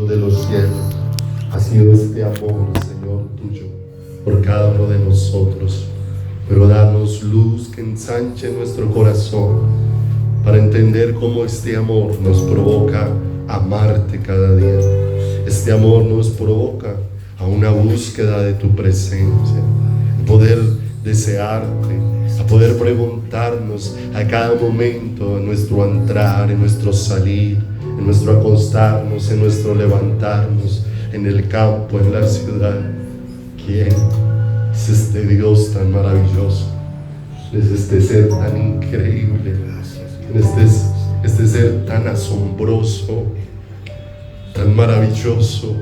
de los cielos, ha sido este amor, Señor, tuyo por cada uno de nosotros. Pero danos luz que ensanche nuestro corazón para entender cómo este amor nos provoca a amarte cada día. Este amor nos provoca a una búsqueda de tu presencia, a poder desearte, a poder preguntarnos a cada momento, en nuestro entrar, en nuestro salir, en nuestro acostarnos, en nuestro levantarnos, en el campo, en la ciudad: ¿quién es este Dios tan maravilloso? Es este ser tan increíble, este ser tan asombroso, tan maravilloso,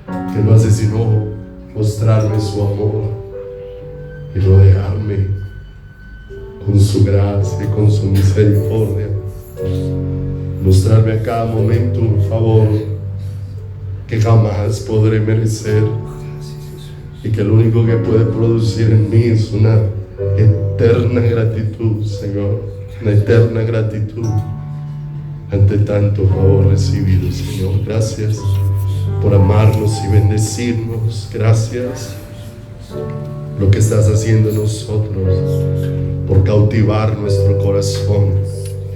que no hace sino mostrarme su amor y rodearme con su gracia y con su misericordia, mostrarme a cada momento un favor que jamás podré merecer, y que lo único que puede producir en mí es una eterna gratitud, Señor, una eterna gratitud ante tanto favor recibido, Señor. Gracias por amarnos y bendecirnos. Gracias por lo que estás haciendo en nosotros, por cautivar nuestro corazón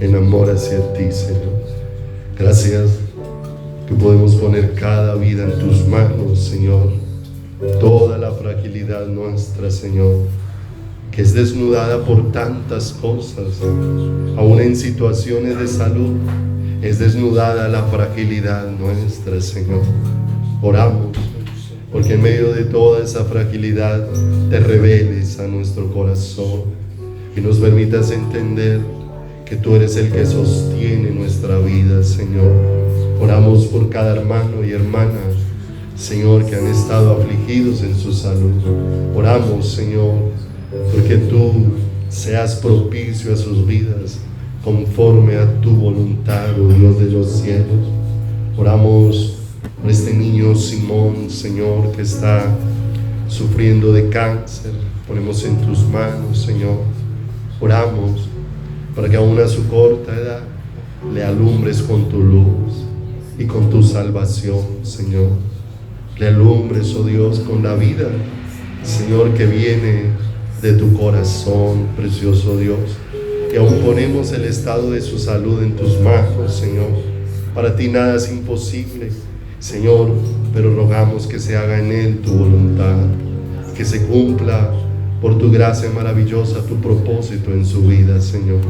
en amor hacia ti, Señor. Gracias que podemos poner cada vida en tus manos, Señor. Toda la fragilidad nuestra, Señor, que es desnudada por tantas cosas, aún en situaciones de salud, es desnudada la fragilidad nuestra, Señor. Oramos porque en medio de toda esa fragilidad te reveles a nuestro corazón y nos permitas entender que tú eres el que sostiene nuestra vida, Señor. Oramos por cada hermano y hermana, Señor, que han estado afligidos en su salud. Oramos, Señor, porque tú seas propicio a sus vidas conforme a tu voluntad, oh Dios de los cielos. Oramos por este niño Simón, Señor, que está sufriendo de cáncer. Ponemos en tus manos, Señor. Oramos para que aún a su corta edad le alumbres con tu luz y con tu salvación, Señor. Le alumbres, oh Dios, con la vida, Señor, que viene de tu corazón, precioso Dios. Y aún ponemos el estado de su salud en tus manos, Señor. Para ti nada es imposible, Señor, pero rogamos que se haga en él tu voluntad, que se cumpla por tu gracia maravillosa tu propósito en su vida, Señor.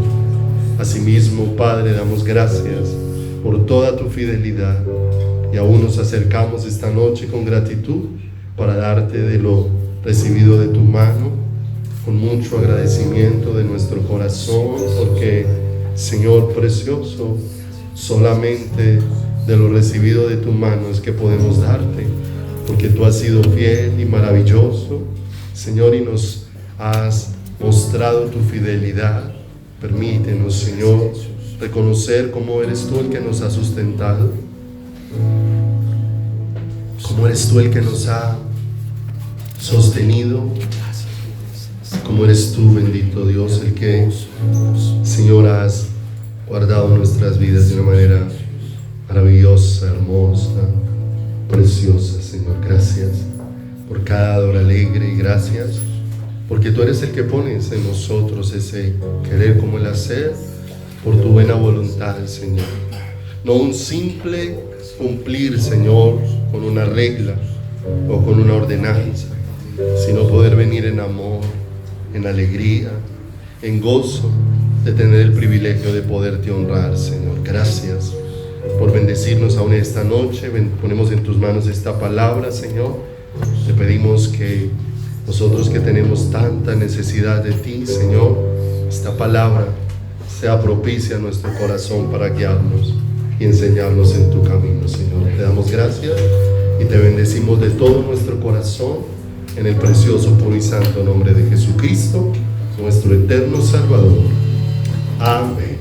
Asimismo, Padre, damos gracias por toda tu fidelidad, y aún nos acercamos esta noche con gratitud para darte de lo recibido de tu mano, con mucho agradecimiento de nuestro corazón, porque, Señor precioso, solamente de lo recibido de tu mano es que podemos darte, porque tú has sido fiel y maravilloso, Señor, y nos has mostrado tu fidelidad. Permítenos, Señor, reconocer cómo eres tú el que nos ha sustentado, cómo eres tú el que nos ha sostenido, cómo eres tú, bendito Dios, el que, Señor, has guardado nuestras vidas de una manera maravillosa, hermosa, preciosa, Señor. Gracias por cada hora alegre, y gracias porque tú eres el que pones en nosotros ese querer como el hacer por tu buena voluntad, Señor. No un simple cumplir, Señor, con una regla o con una ordenanza, sino poder venir en amor, en alegría, en gozo de tener el privilegio de poderte honrar, Señor. Gracias por bendecirnos aún esta noche. Ponemos en tus manos esta palabra, Señor. Te pedimos que nosotros, que tenemos tanta necesidad de ti, Señor, esta palabra sea propicia a nuestro corazón para guiarnos y enseñarnos en tu camino, Señor. Te damos gracias y te bendecimos de todo nuestro corazón, en el precioso, puro y santo nombre de Jesucristo, nuestro eterno Salvador. Amén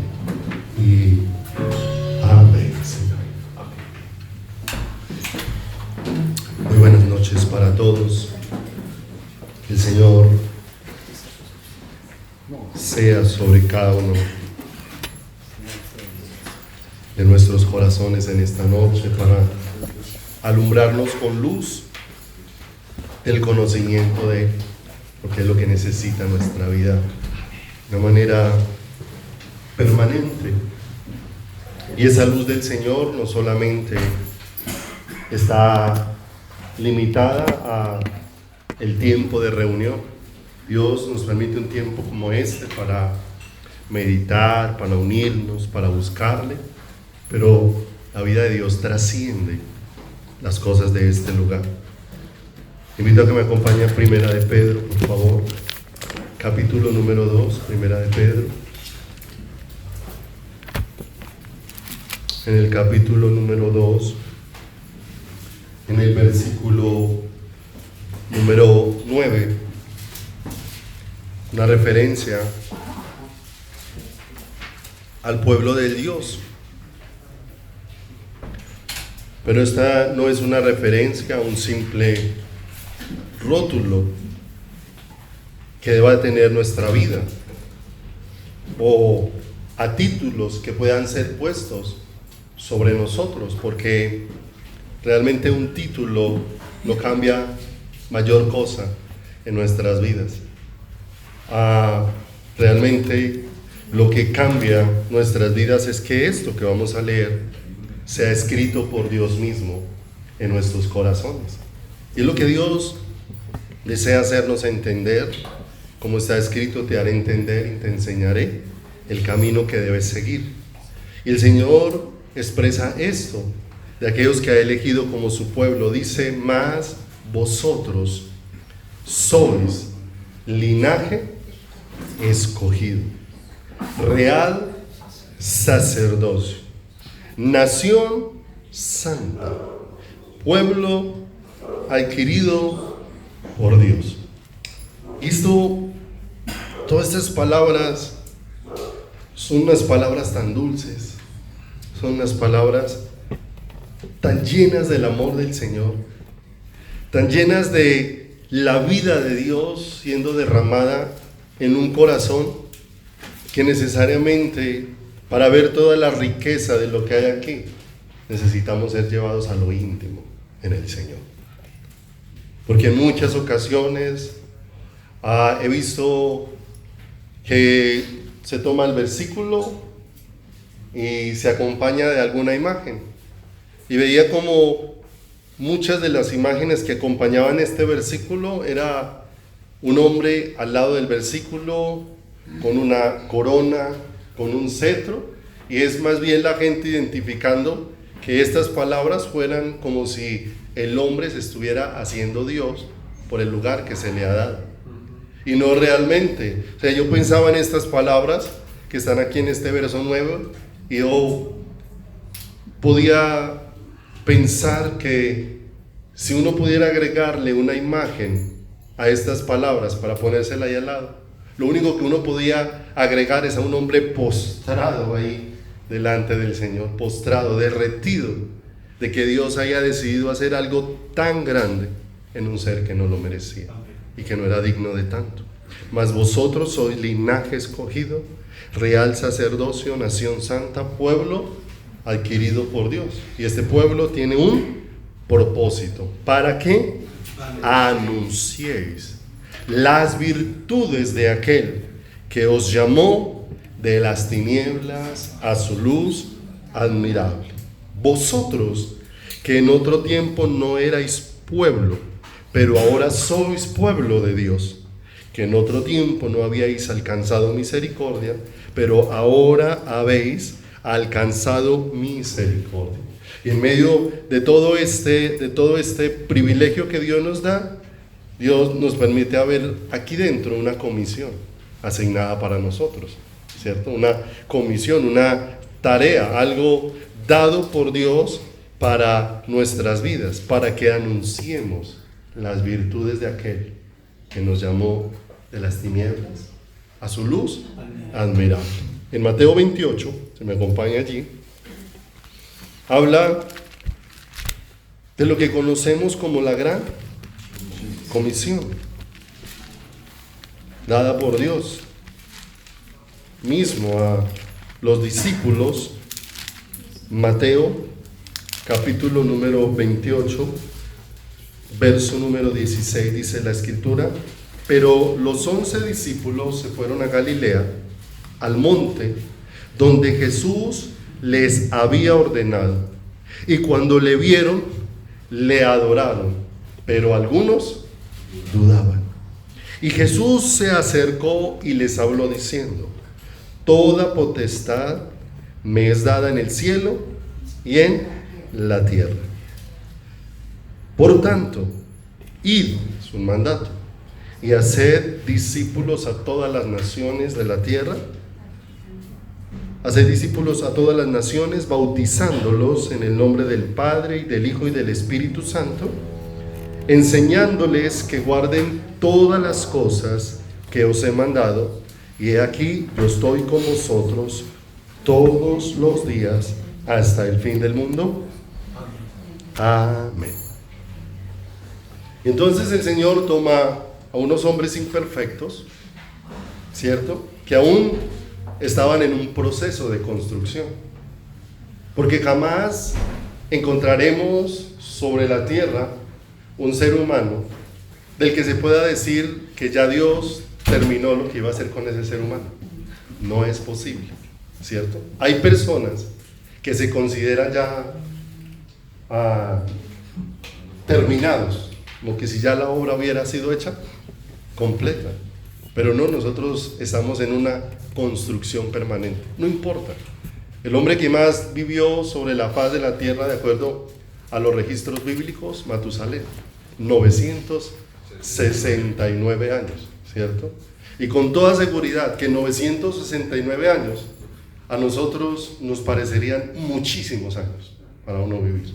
y amén, Señor. Amén. Muy buenas noches para todos. Que el Señor sea sobre cada uno de nuestros corazones en esta noche para alumbrarnos con luz el conocimiento de lo que es lo que necesita nuestra vida de una manera permanente. Y esa luz del Señor no solamente está limitada a el tiempo de reunión. Dios nos permite un tiempo como este para meditar, para unirnos, para buscarle, pero la vida de Dios trasciende las cosas de este lugar. Invito a que me acompañe a Primera de Pedro, por favor, capítulo número 2, Primera de Pedro. En el capítulo número 2, en el versículo número 9, una referencia al pueblo de Dios. Pero esta no es una referencia a un simple rótulo que deba tener nuestra vida o a títulos que puedan ser puestos sobre nosotros, porque realmente un título no cambia mayor cosa en nuestras vidas. Realmente lo que cambia nuestras vidas es que esto que vamos a leer sea escrito por Dios mismo en nuestros corazones. Y es lo que Dios desea hacernos entender. Como está escrito, te haré entender y te enseñaré el camino que debes seguir. Y el Señor expresa esto de aquellos que ha elegido como su pueblo. Dice: mas vosotros sois linaje escogido, real sacerdocio, nación santa, pueblo adquirido por Dios. Todas estas palabras son unas palabras tan dulces, son unas palabras tan llenas del amor del Señor, tan llenas de la vida de Dios siendo derramada en un corazón, que necesariamente para ver toda la riqueza de lo que hay aquí necesitamos ser llevados a lo íntimo en el Señor. Porque en muchas ocasiones he visto que se toma el versículo y se acompaña de alguna imagen, y veía como muchas de las imágenes que acompañaban este versículo era un hombre al lado del versículo con una corona, con un cetro, y es más bien la gente identificando que estas palabras fueran como si el hombre se estuviera haciendo Dios por el lugar que se le ha dado, y no realmente. O sea, yo pensaba en estas palabras que están aquí en este verso 9, y yo podía pensar que si uno pudiera agregarle una imagen a estas palabras para ponérsela ahí al lado, lo único que uno podía agregar es a un hombre postrado ahí delante del Señor, postrado, derretido de que Dios haya decidido hacer algo tan grande en un ser que no lo merecía y que no era digno de tanto. Mas vosotros sois linaje escogido, real sacerdocio, nación santa, pueblo adquirido por Dios. Y este pueblo tiene un propósito. ¿Para qué? Anunciéis las virtudes de aquel que os llamó de las tinieblas a su luz admirable. Vosotros que en otro tiempo no erais pueblo, pero ahora sois pueblo de Dios, que en otro tiempo no habíais alcanzado misericordia, pero ahora habéis alcanzado misericordia. Y en medio de todo este privilegio que Dios nos da, Dios nos permite haber aquí dentro una comisión asignada para nosotros, ¿cierto? Una comisión, una tarea, algo dado por Dios para nuestras vidas, para que anunciemos las virtudes de aquel que nos llamó de las tinieblas a su luz admirable. En Mateo 28, se me acompaña allí, habla de lo que conocemos como la gran comisión, dada por Dios mismo a los discípulos Mateo, capítulo número 28, verso número 16, dice la escritura: pero los 11 discípulos se fueron a Galilea, al monte donde Jesús les había ordenado, y cuando le vieron, le adoraron, pero algunos dudaban. Y Jesús se acercó y les habló diciendo: toda potestad me es dada en el cielo y en la tierra. Por tanto, id, es un mandato, y haced discípulos a todas las naciones de la tierra. Haced discípulos a todas las naciones, bautizándolos en el nombre del Padre, y del Hijo, y del Espíritu Santo, enseñándoles que guarden todas las cosas que os he mandado, y he aquí, yo estoy con vosotros todos los días hasta el fin del mundo. Amén. Entonces el Señor toma a unos hombres imperfectos, ¿cierto?, que aún estaban en un proceso de construcción, porque jamás encontraremos sobre la tierra un ser humano del que se pueda decir que ya Dios terminó lo que iba a hacer con ese ser humano. No es posible, ¿cierto? Hay personas que se consideran ya terminados, como que si ya la obra hubiera sido hecha completa. Pero no, nosotros estamos en una construcción permanente. No importa. El hombre que más vivió sobre la faz de la tierra, de acuerdo a los registros bíblicos, Matusalén, 969 años, ¿cierto? Y con toda seguridad que 969 años a nosotros nos parecerían muchísimos años para uno vivir,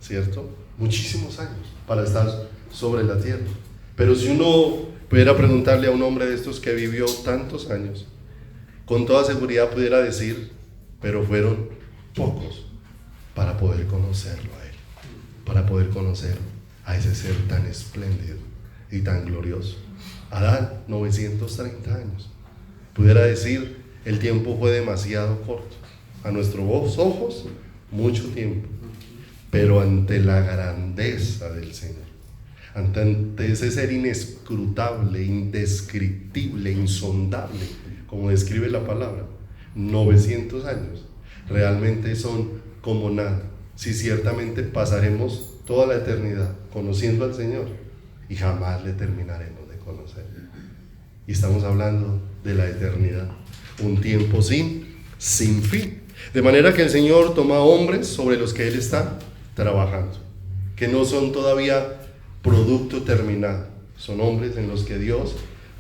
¿cierto? Muchísimos años para estar sobre la tierra. Pero si uno pudiera preguntarle a un hombre de estos que vivió tantos años, con toda seguridad pudiera decir: pero fueron pocos para poder conocerlo a él, para poder conocer a ese ser tan espléndido y tan glorioso. Adán, 930 años. Pudiera decir: el tiempo fue demasiado corto. A nuestros ojos, mucho tiempo. Pero ante la grandeza del Señor, ante ese ser inescrutable, indescriptible, insondable, como describe la palabra, 900 años realmente son como nada. Si ciertamente pasaremos toda la eternidad conociendo al Señor y jamás le terminaremos de conocer. Y estamos hablando de la eternidad, un tiempo sin fin. De manera que el Señor toma hombres sobre los que Él está trabajando, que no son todavía producto terminado, son hombres en los que Dios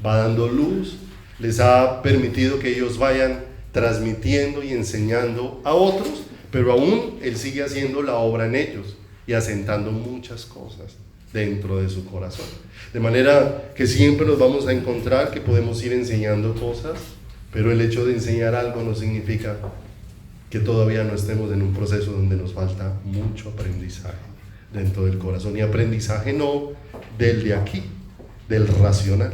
va dando luz, les ha permitido que ellos vayan transmitiendo y enseñando a otros, pero aún Él sigue haciendo la obra en ellos y asentando muchas cosas dentro de su corazón. De manera que siempre nos vamos a encontrar que podemos ir enseñando cosas, pero el hecho de enseñar algo no significa que todavía no estemos en un proceso donde nos falta mucho aprendizaje dentro del corazón. Y aprendizaje no del de aquí, del racional,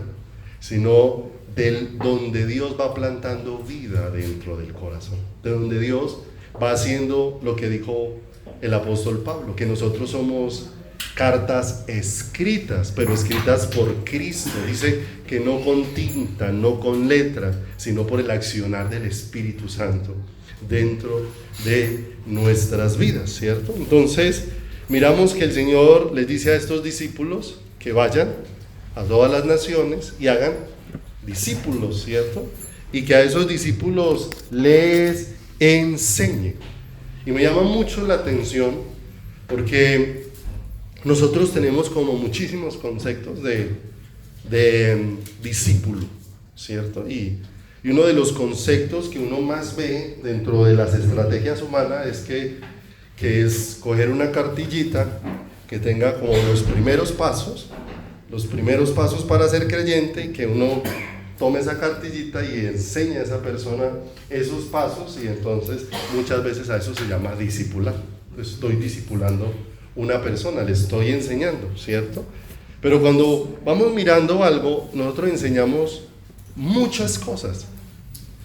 sino del donde Dios va plantando vida dentro del corazón, de donde Dios va haciendo lo que dijo el apóstol Pablo, que nosotros somos cartas escritas, pero escritas por Cristo. Dice que no con tinta, no con letra, sino por el accionar del Espíritu Santo dentro de nuestras vidas, ¿cierto? Entonces miramos que el Señor les dice a estos discípulos que vayan a todas las naciones y hagan discípulos, ¿cierto? Y que a esos discípulos les enseñe. Y me llama mucho la atención porque nosotros tenemos como muchísimos conceptos de discípulo, ¿cierto? Y uno de los conceptos que uno más ve dentro de las estrategias humanas es que es coger una cartillita que tenga como los primeros pasos para ser creyente, y que uno tome esa cartillita y enseñe a esa persona esos pasos, y entonces muchas veces a eso se llama discipular. Estoy discipulando una persona, le estoy enseñando, ¿cierto? Pero cuando vamos mirando algo, nosotros enseñamos muchas cosas,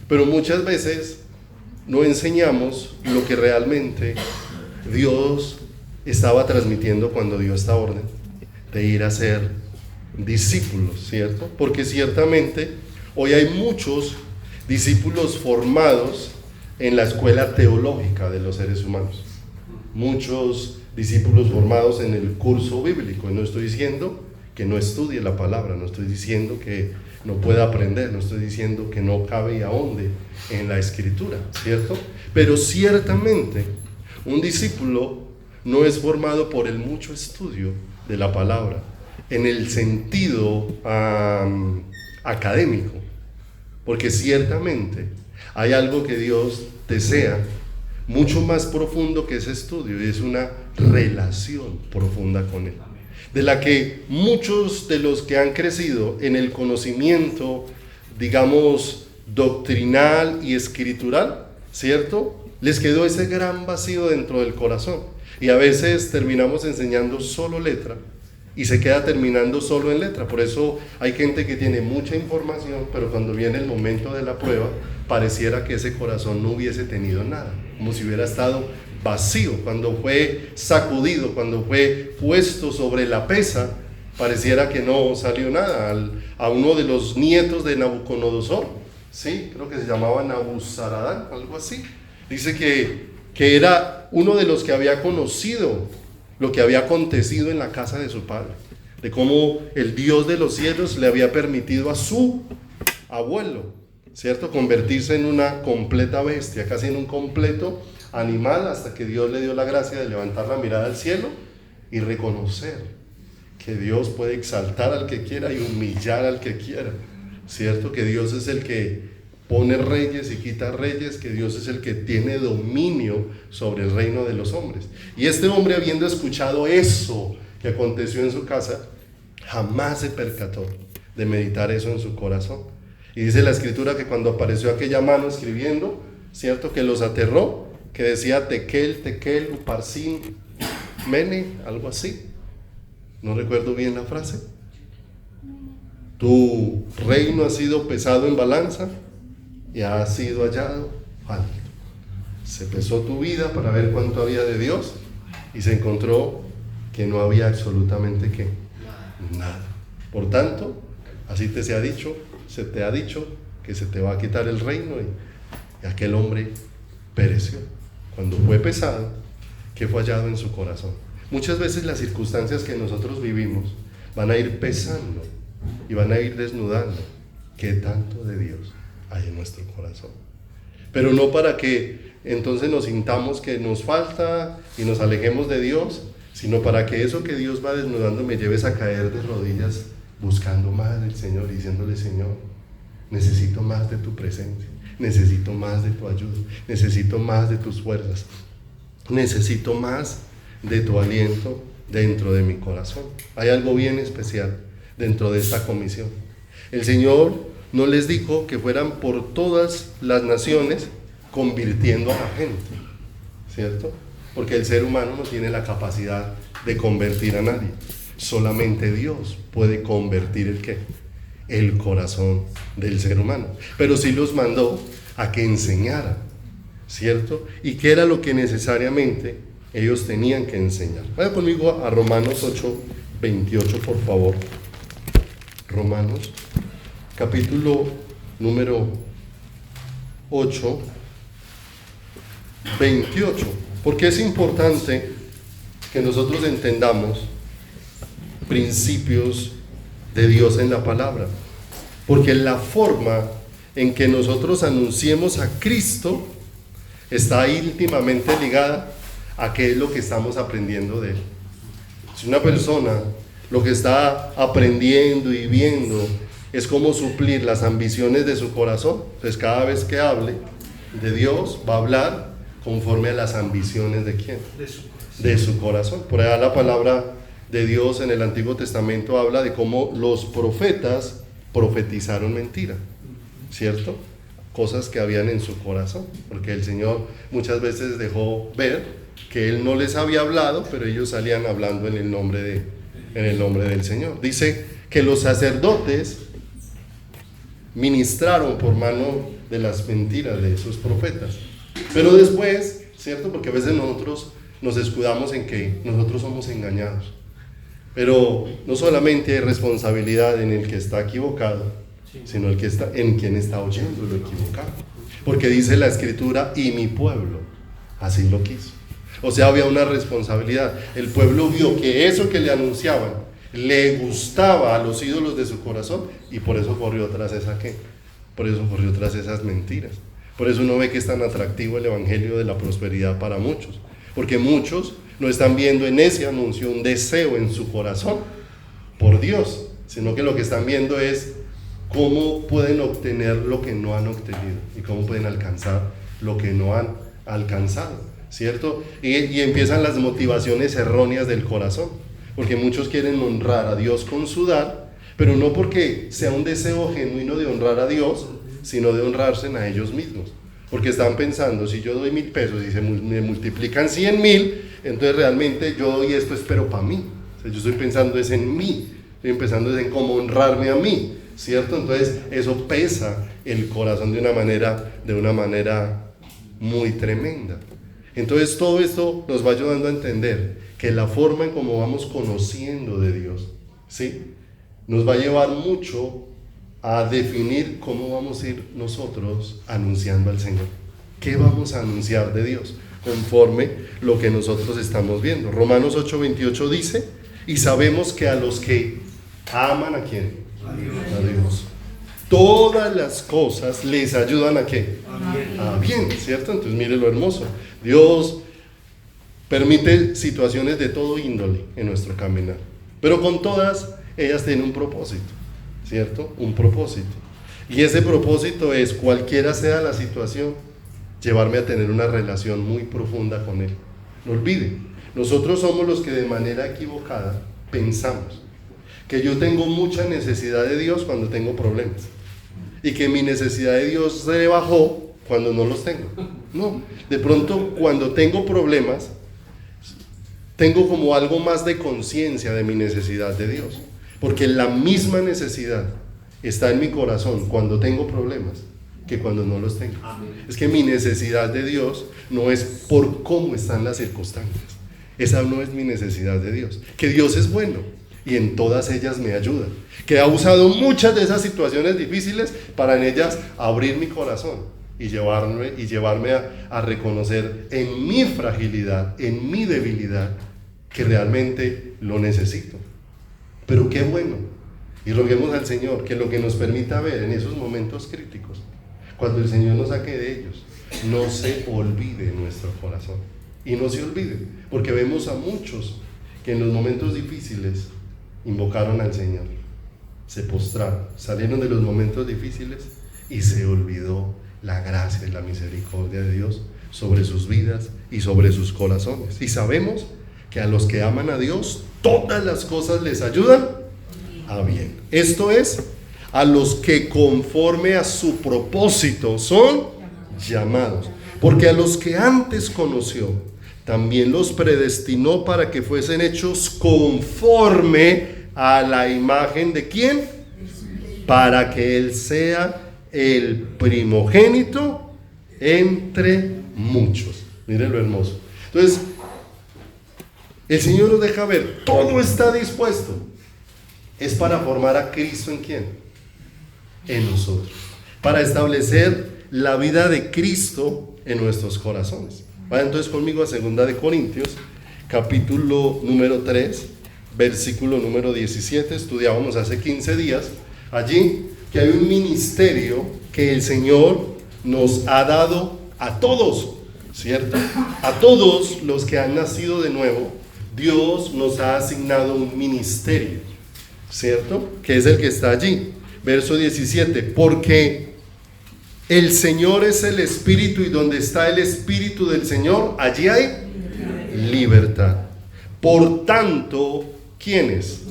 pero muchas veces no enseñamos lo que realmente Dios estaba transmitiendo cuando dio esta orden de ir a ser discípulos, ¿cierto? Porque ciertamente hoy hay muchos discípulos formados en la escuela teológica de los seres humanos, muchos discípulos formados en el curso bíblico, y no estoy diciendo que no estudie la palabra, no estoy diciendo que no pueda aprender, no estoy diciendo que no cabe y ahonde en la escritura, ¿cierto? Pero ciertamente un discípulo no es formado por el mucho estudio de la palabra en el sentido académico, porque ciertamente hay algo que Dios desea mucho más profundo que ese estudio, y es una relación profunda con Él, de la que muchos de los que han crecido en el conocimiento, digamos, doctrinal y escritural, ¿cierto?, les quedó ese gran vacío dentro del corazón, y a veces terminamos enseñando solo letra y se queda terminando solo en letra. Por eso hay gente que tiene mucha información, pero cuando viene el momento de la prueba pareciera que ese corazón no hubiese tenido nada, como si hubiera estado vacío. Cuando fue sacudido, cuando fue puesto sobre la pesa, pareciera que no salió nada. A uno de los nietos de Nabucodonosor, sí, creo que se llamaba Nabuzaradán, algo así, dice que era uno de los que había conocido lo que había acontecido en la casa de su padre, de cómo el Dios de los cielos le había permitido a su abuelo, ¿cierto?, convertirse en una completa bestia, casi en un completo animal, hasta que Dios le dio la gracia de levantar la mirada al cielo y reconocer que Dios puede exaltar al que quiera y humillar al que quiera, ¿cierto?, que Dios es el que pone reyes y quita reyes, que Dios es el que tiene dominio sobre el reino de los hombres. Y este hombre, habiendo escuchado eso que aconteció en su casa, jamás se percató de meditar eso en su corazón. Y dice la escritura que cuando apareció aquella mano escribiendo, ¿cierto?, que los aterró, que decía Tekel, Tekel, Uparsin, Mene, algo así. No recuerdo bien la frase. Tu reino ha sido pesado en balanza y ha sido hallado falto. Se pesó tu vida para ver cuánto había de Dios y se encontró que no había absolutamente ¿qué? Nada. Por tanto, así se te ha dicho que se te va a quitar el reino, y aquel hombre pereció. Cuando fue pesado, ¿qué fue hallado en su corazón? Muchas veces las circunstancias que nosotros vivimos van a ir pesando y van a ir desnudando qué tanto de Dios hay en nuestro corazón, pero no para que entonces nos sintamos que nos falta y nos alejemos de Dios, sino para que eso que Dios va desnudando me lleves a caer de rodillas buscando más del Señor y diciéndole: Señor, necesito más de tu presencia, necesito más de tu ayuda, necesito más de tus fuerzas, necesito más de tu aliento dentro de mi corazón. Hay algo bien especial dentro de esta comisión. El Señor no les dijo que fueran por todas las naciones convirtiendo a la gente, ¿cierto? Porque el ser humano no tiene la capacidad de convertir a nadie. Solamente Dios puede convertir el corazón del ser humano. Pero sí los mandó a que enseñaran, ¿cierto? ¿Y qué era lo que necesariamente ellos tenían que enseñar? Vaya conmigo a Romanos 8:28, por favor. Romanos capítulo número 8, 28, porque es importante que nosotros entendamos principios de Dios en la palabra, porque la forma en que nosotros anunciemos a Cristo está íntimamente ligada a qué es lo que estamos aprendiendo de Él. Si una persona lo que está aprendiendo y viendo es cómo suplir las ambiciones de su corazón, entonces cada vez que hable de Dios va a hablar conforme a las ambiciones ¿de quién? De su corazón. Por allá la palabra de Dios en el Antiguo Testamento habla de cómo los profetas profetizaron mentira, ¿cierto? Cosas que habían en su corazón, porque el Señor muchas veces dejó ver que Él no les había hablado, pero ellos salían hablando en el nombre del Señor. Dice que los sacerdotes ministraron por mano de las mentiras de esos profetas. Pero después, ¿cierto? Porque a veces nosotros nos escudamos en que nosotros somos engañados. Pero no solamente hay responsabilidad en el que está equivocado, sino en quien está oyendo lo equivocado. Porque dice la Escritura, y mi pueblo así lo quiso. O sea, había una responsabilidad. El pueblo vio que eso que le anunciaban le gustaba a los ídolos de su corazón, y por eso corrió tras por eso corrió tras esas mentiras. Por eso uno ve que es tan atractivo el evangelio de la prosperidad para muchos, porque muchos no están viendo en ese anuncio un deseo en su corazón por Dios, sino que lo que están viendo es cómo pueden obtener lo que no han obtenido y cómo pueden alcanzar lo que no han alcanzado, ¿cierto? Y empiezan las motivaciones erróneas del corazón, porque muchos quieren honrar a Dios con su dar, pero no porque sea un deseo genuino de honrar a Dios, sino de honrarse a ellos mismos, porque están pensando, si yo doy 1,000 pesos y me multiplican 100,000, entonces realmente yo doy esto, pero para mí. O sea, yo estoy pensando es en mí, estoy pensando es en cómo honrarme a mí, ¿cierto? Entonces eso pesa el corazón de una manera muy tremenda. Entonces todo esto nos va ayudando a entender que la forma en cómo vamos conociendo de Dios, ¿sí?, nos va a llevar mucho a definir cómo vamos a ir nosotros anunciando al Señor. ¿Qué vamos a anunciar de Dios? Conforme lo que nosotros estamos viendo. Romanos 8:28 dice, y sabemos que a los que aman, ¿a quién? A Dios. Todas las cosas les ayudan ¿a qué? A bien, ¿cierto? Entonces mire lo hermoso. Dios permite situaciones de todo índole en nuestro caminar, pero con todas ellas tienen un propósito, ¿cierto? Un propósito. Y ese propósito es, cualquiera sea la situación, llevarme a tener una relación muy profunda con Él. No olvide, nosotros somos los que de manera equivocada pensamos que yo tengo mucha necesidad de Dios cuando tengo problemas, y que mi necesidad de Dios se bajó cuando no los tengo. No, de pronto cuando tengo problemas, tengo como algo más de conciencia de mi necesidad de Dios, porque la misma necesidad está en mi corazón cuando tengo problemas que cuando no los tengo. Es que mi necesidad de Dios no es por cómo están las circunstancias. Esa no es mi necesidad de Dios. Que Dios es bueno y en todas ellas me ayuda. Que ha usado muchas de esas situaciones difíciles para en ellas abrir mi corazón y llevarme a reconocer en mi fragilidad, en mi debilidad, que realmente lo necesito. Pero qué bueno, y roguemos al Señor que lo que nos permita ver en esos momentos críticos, cuando el Señor nos saque de ellos, no se olvide nuestro corazón. Y no se olvide, porque vemos a muchos que en los momentos difíciles invocaron al Señor, se postraron, salieron de los momentos difíciles y se olvidó la gracia y la misericordia de Dios sobre sus vidas y sobre sus corazones. Y sabemos que a los que aman a Dios, todas las cosas les ayudan a bien. Esto es, a los que conforme a su propósito son llamados. Porque a los que antes conoció, también los predestinó para que fuesen hechos conforme a la imagen de ¿quién? Para que Él sea el primogénito entre muchos. Miren lo hermoso. Entonces, el Señor nos deja ver, todo está dispuesto. Es para formar a Cristo ¿en quién? En nosotros. Para establecer la vida de Cristo en nuestros corazones. Vayan entonces conmigo a 2 Corintios, capítulo número 3, versículo número 17. Estudiábamos hace 15 días allí que hay un ministerio que el Señor nos ha dado a todos, ¿cierto? A todos los que han nacido de nuevo, Dios nos ha asignado un ministerio, ¿cierto? Que es el que está allí. Verso 17, porque el Señor es el Espíritu y donde está el Espíritu del Señor, allí hay libertad. Por tanto, ¿quiénes?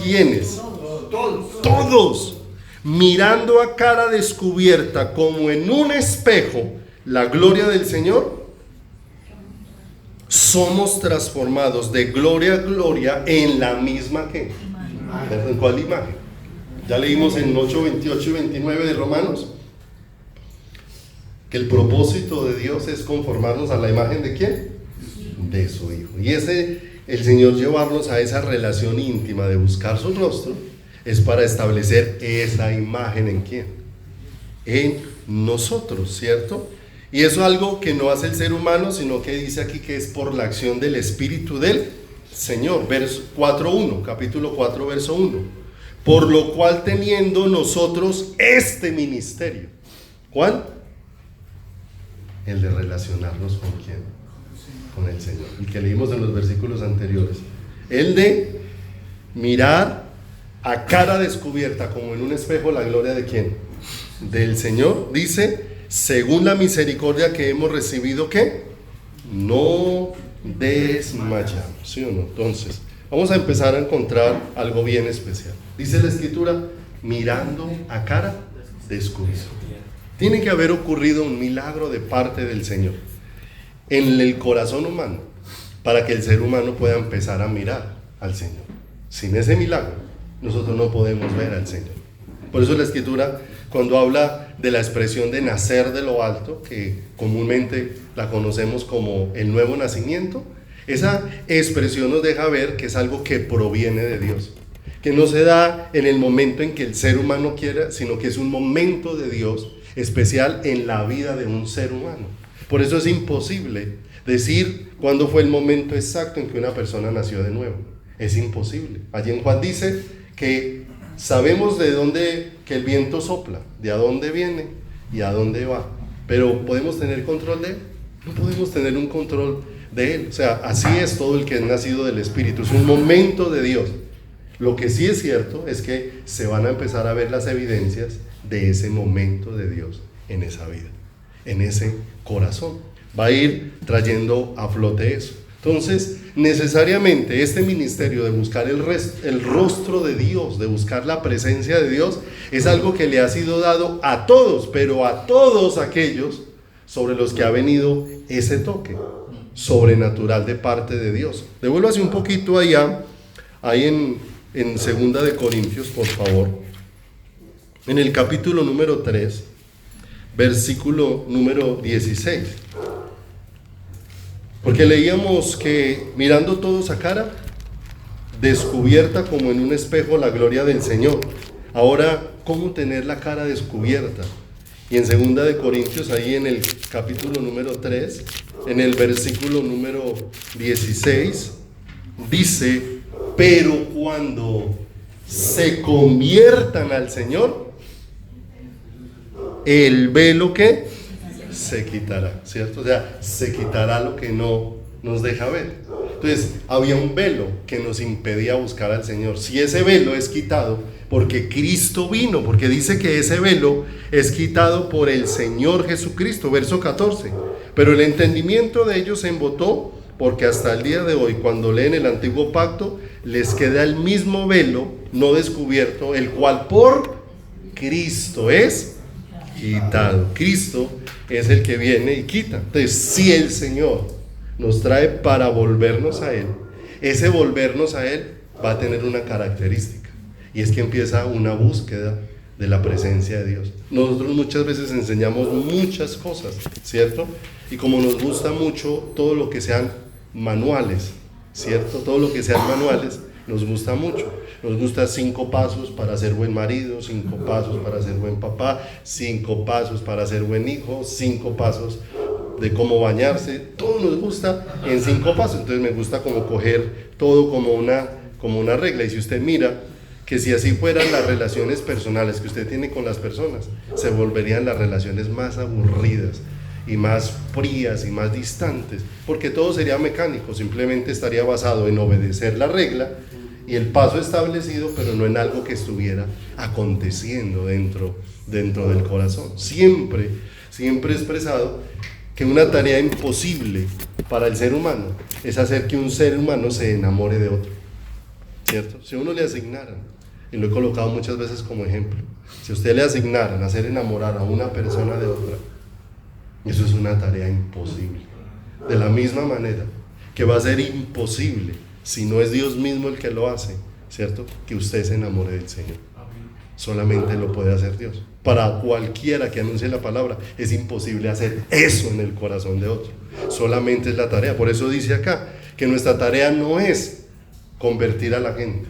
¿Quiénes? Todos, mirando a cara descubierta como en un espejo la gloria del Señor, somos transformados de gloria a gloria en la misma ¿qué? ¿En cuál imagen? Ya leímos en 8, 28 y 29 de Romanos que el propósito de Dios es conformarnos a la imagen ¿de quién? De su Hijo. Y el Señor llevarnos a esa relación íntima de buscar su rostro, es para establecer esa imagen ¿en quién? En nosotros, ¿cierto? Y eso es algo que no hace el ser humano, sino que dice aquí que es por la acción del Espíritu del Señor. Verso 4:1, capítulo 4, verso 1. Por lo cual teniendo nosotros este ministerio. ¿Cuál? El de relacionarnos con quién? Con el Señor. El que leímos en los versículos anteriores. El de mirar a cara descubierta, como en un espejo, la gloria de quién? Del Señor. Dice, según la misericordia que hemos recibido, ¿qué? No desmayamos, ¿sí o no? Entonces, vamos a empezar a encontrar algo bien especial. Dice la Escritura, mirando a cara descubierta. Tiene que haber ocurrido un milagro de parte del Señor en el corazón humano para que el ser humano pueda empezar a mirar al Señor. Sin ese milagro, nosotros no podemos ver al Señor. Por eso la Escritura, cuando habla de la expresión de nacer de lo alto, que comúnmente la conocemos como el nuevo nacimiento, esa expresión nos deja ver que es algo que proviene de Dios, que no se da en el momento en que el ser humano quiera, sino que es un momento de Dios especial en la vida de un ser humano. Por eso es imposible decir cuándo fue el momento exacto en que una persona nació de nuevo. Es imposible. Allí en Juan dice que sabemos de dónde, que el viento sopla, de a dónde viene y a dónde va, pero ¿podemos tener control de él? No podemos tener un control de él. O sea, así es todo el que es nacido del Espíritu, es un momento de Dios. Lo que sí es cierto es que se van a empezar a ver las evidencias de ese momento de Dios en esa vida, en ese corazón. Va a ir trayendo a flote eso. Entonces, necesariamente este ministerio de buscar el rostro de Dios, de buscar la presencia de Dios, es algo que le ha sido dado a todos, pero a todos aquellos sobre los que ha venido ese toque sobrenatural de parte de Dios. Devuélvase un poquito allá, ahí en 2 de Corintios, por favor, en el capítulo número 3, versículo número 16. Porque leíamos que mirando todos a cara descubierta como en un espejo la gloria del Señor. Ahora, ¿cómo tener la cara descubierta? Y en 2 de Corintios, ahí en el capítulo número 3, en el versículo número 16, dice, pero cuando se conviertan al Señor, el velo que se quitará, ¿cierto? O sea, se quitará lo que no nos deja ver. Entonces, había un velo que nos impedía buscar al Señor. Si ese velo es quitado porque Cristo vino, porque dice que ese velo es quitado por el Señor Jesucristo, verso 14. Pero el entendimiento de ellos se embotó, porque hasta el día de hoy, cuando leen el antiguo pacto, les queda el mismo velo no descubierto, el cual por Cristo es quitado. Cristo es el que viene y quita. Entonces, si el Señor nos trae para volvernos a Él, ese volvernos a Él va a tener una característica, y es que empieza una búsqueda de la presencia de Dios. Nosotros muchas veces enseñamos muchas cosas, ¿cierto? Y como nos gusta mucho todo lo que sean manuales, ¿cierto? Todo lo que sean manuales nos gusta mucho. Nos gusta 5 pasos para ser buen marido, 5 pasos para ser buen papá, 5 pasos para ser buen hijo, 5 pasos de cómo bañarse. Todo nos gusta en 5 pasos. Entonces me gusta como coger todo como una regla. Y si usted mira que si así fueran las relaciones personales que usted tiene con las personas, se volverían las relaciones más aburridas y más frías y más distantes, porque todo sería mecánico, simplemente estaría basado en obedecer la regla y el paso establecido, pero no en algo que estuviera aconteciendo dentro del corazón. Siempre he expresado que una tarea imposible para el ser humano es hacer que un ser humano se enamore de otro, ¿cierto? Si a uno le asignaran, y lo he colocado muchas veces como ejemplo, si a usted le asignaran hacer enamorar a una persona de otra, eso es una tarea imposible. De la misma manera que va a ser imposible, si no es Dios mismo el que lo hace, ¿cierto?, que usted se enamore del Señor. solamente lo puede hacer Dios. Para cualquiera que anuncie la palabra, es imposible hacer eso en el corazón de otro. Solamente es la tarea. Por eso dice acá que nuestra tarea no es convertir a la gente,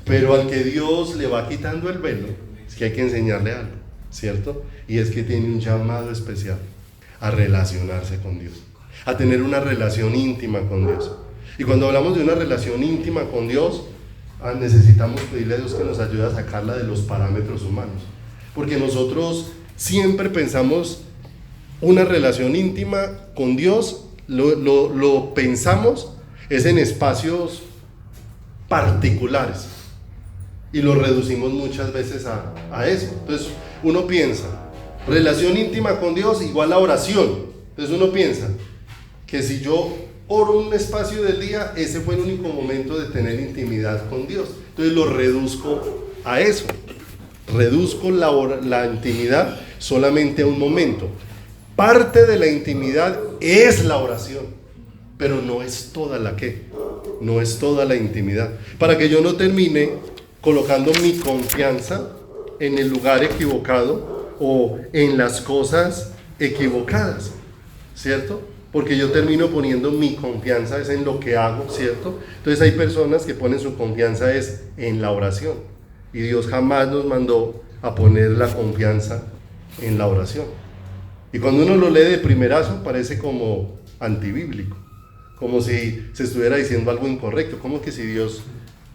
pero al que Dios le va quitando el velo, es que hay que enseñarle algo, ¿cierto? Y es que tiene un llamado especial a relacionarse con Dios, a tener una relación íntima con Dios. Y cuando hablamos de una relación íntima con Dios, necesitamos pedirle a Dios que nos ayude a sacarla de los parámetros humanos, porque nosotros siempre pensamos una relación íntima con Dios, lo pensamos es en espacios particulares y lo reducimos muchas veces a eso. Entonces uno piensa, relación íntima con Dios igual a oración. Entonces uno piensa que si yo oro un espacio del día, ese fue el único momento de tener intimidad con Dios. Entonces lo reduzco a eso, reduzco la intimidad solamente a un momento. Parte de la intimidad es la oración, pero no es toda no es toda la intimidad. Para que yo no termine colocando mi confianza en el lugar equivocado o en las cosas equivocadas, ¿cierto? Porque yo termino poniendo mi confianza es en lo que hago, ¿cierto? Entonces hay personas que ponen su confianza es en la oración, y Dios jamás nos mandó a poner la confianza en la oración. Y cuando uno lo lee de primerazo parece como antibíblico, como si se estuviera diciendo algo incorrecto, como que si Dios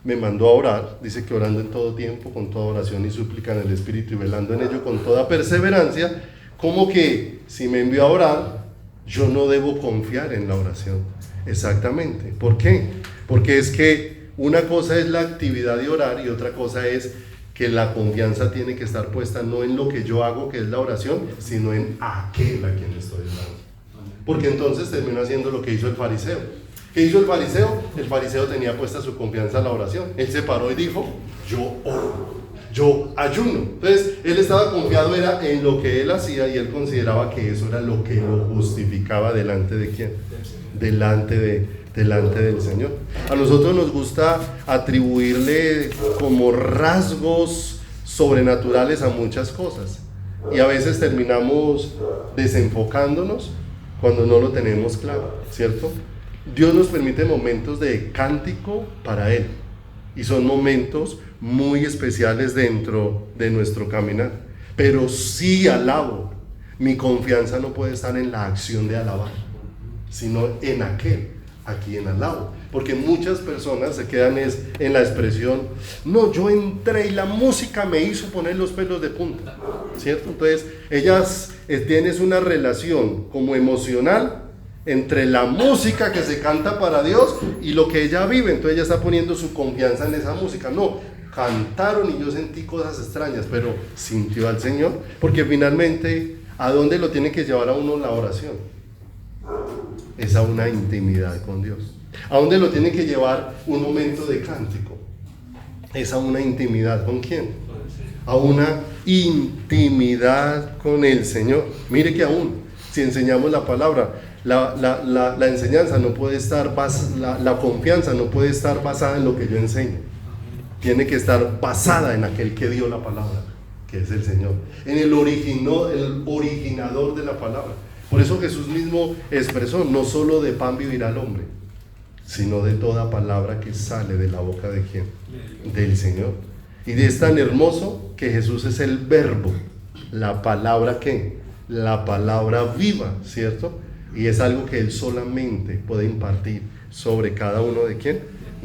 me mandó a orar, dice que orando en todo tiempo, con toda oración y súplica en el Espíritu y velando en ello con toda perseverancia, como que si me envió a orar, yo no debo confiar en la oración. Exactamente. ¿Por qué? Porque es que una cosa es la actividad de orar y otra cosa es que la confianza tiene que estar puesta no en lo que yo hago, que es la oración, sino en aquel a quien estoy orando. Porque entonces terminó haciendo lo que hizo el fariseo. ¿Qué hizo el fariseo? El fariseo tenía puesta su confianza en la oración. Él se paró y dijo, yo oro, yo ayuno. Entonces él estaba confiado era en lo que él hacía y él consideraba que eso era lo que lo justificaba delante de ¿quién? Delante del Señor. A nosotros nos gusta atribuirle como rasgos sobrenaturales a muchas cosas y a veces terminamos desenfocándonos cuando no lo tenemos claro, ¿cierto? Dios nos permite momentos de cántico para Él y son momentos muy especiales dentro de nuestro caminar, pero sí alabo. Mi confianza no puede estar en la acción de alabar, sino en aquel a quien alabo, porque muchas personas se quedan en la expresión, no, yo entré y la música me hizo poner los pelos de punta, ¿cierto? Entonces ellas tienen una relación como emocional entre la música que se canta para Dios y lo que ella vive. Entonces ella está poniendo su confianza en esa música. No, cantaron y yo sentí cosas extrañas, pero sintió al Señor, porque finalmente ¿a dónde lo tiene que llevar a uno la oración? Es a una intimidad con Dios. ¿A dónde lo tiene que llevar un momento de cántico? Es a una intimidad. ¿Con quién? A una intimidad con el Señor. Mire que aún si enseñamos la palabra, la enseñanza no puede estar la confianza no puede estar basada en lo que yo enseño. Tiene que estar basada en aquel que dio la palabra, que es el Señor, en el originador de la palabra. Por eso Jesús mismo expresó, no solo de pan vivirá el hombre, sino de toda palabra que sale de la boca de ¿quién? Del Señor. Y es tan hermoso que Jesús es el verbo, la palabra ¿qué? La palabra viva, ¿cierto? Y es algo que Él solamente puede impartir sobre cada uno de ¿quién?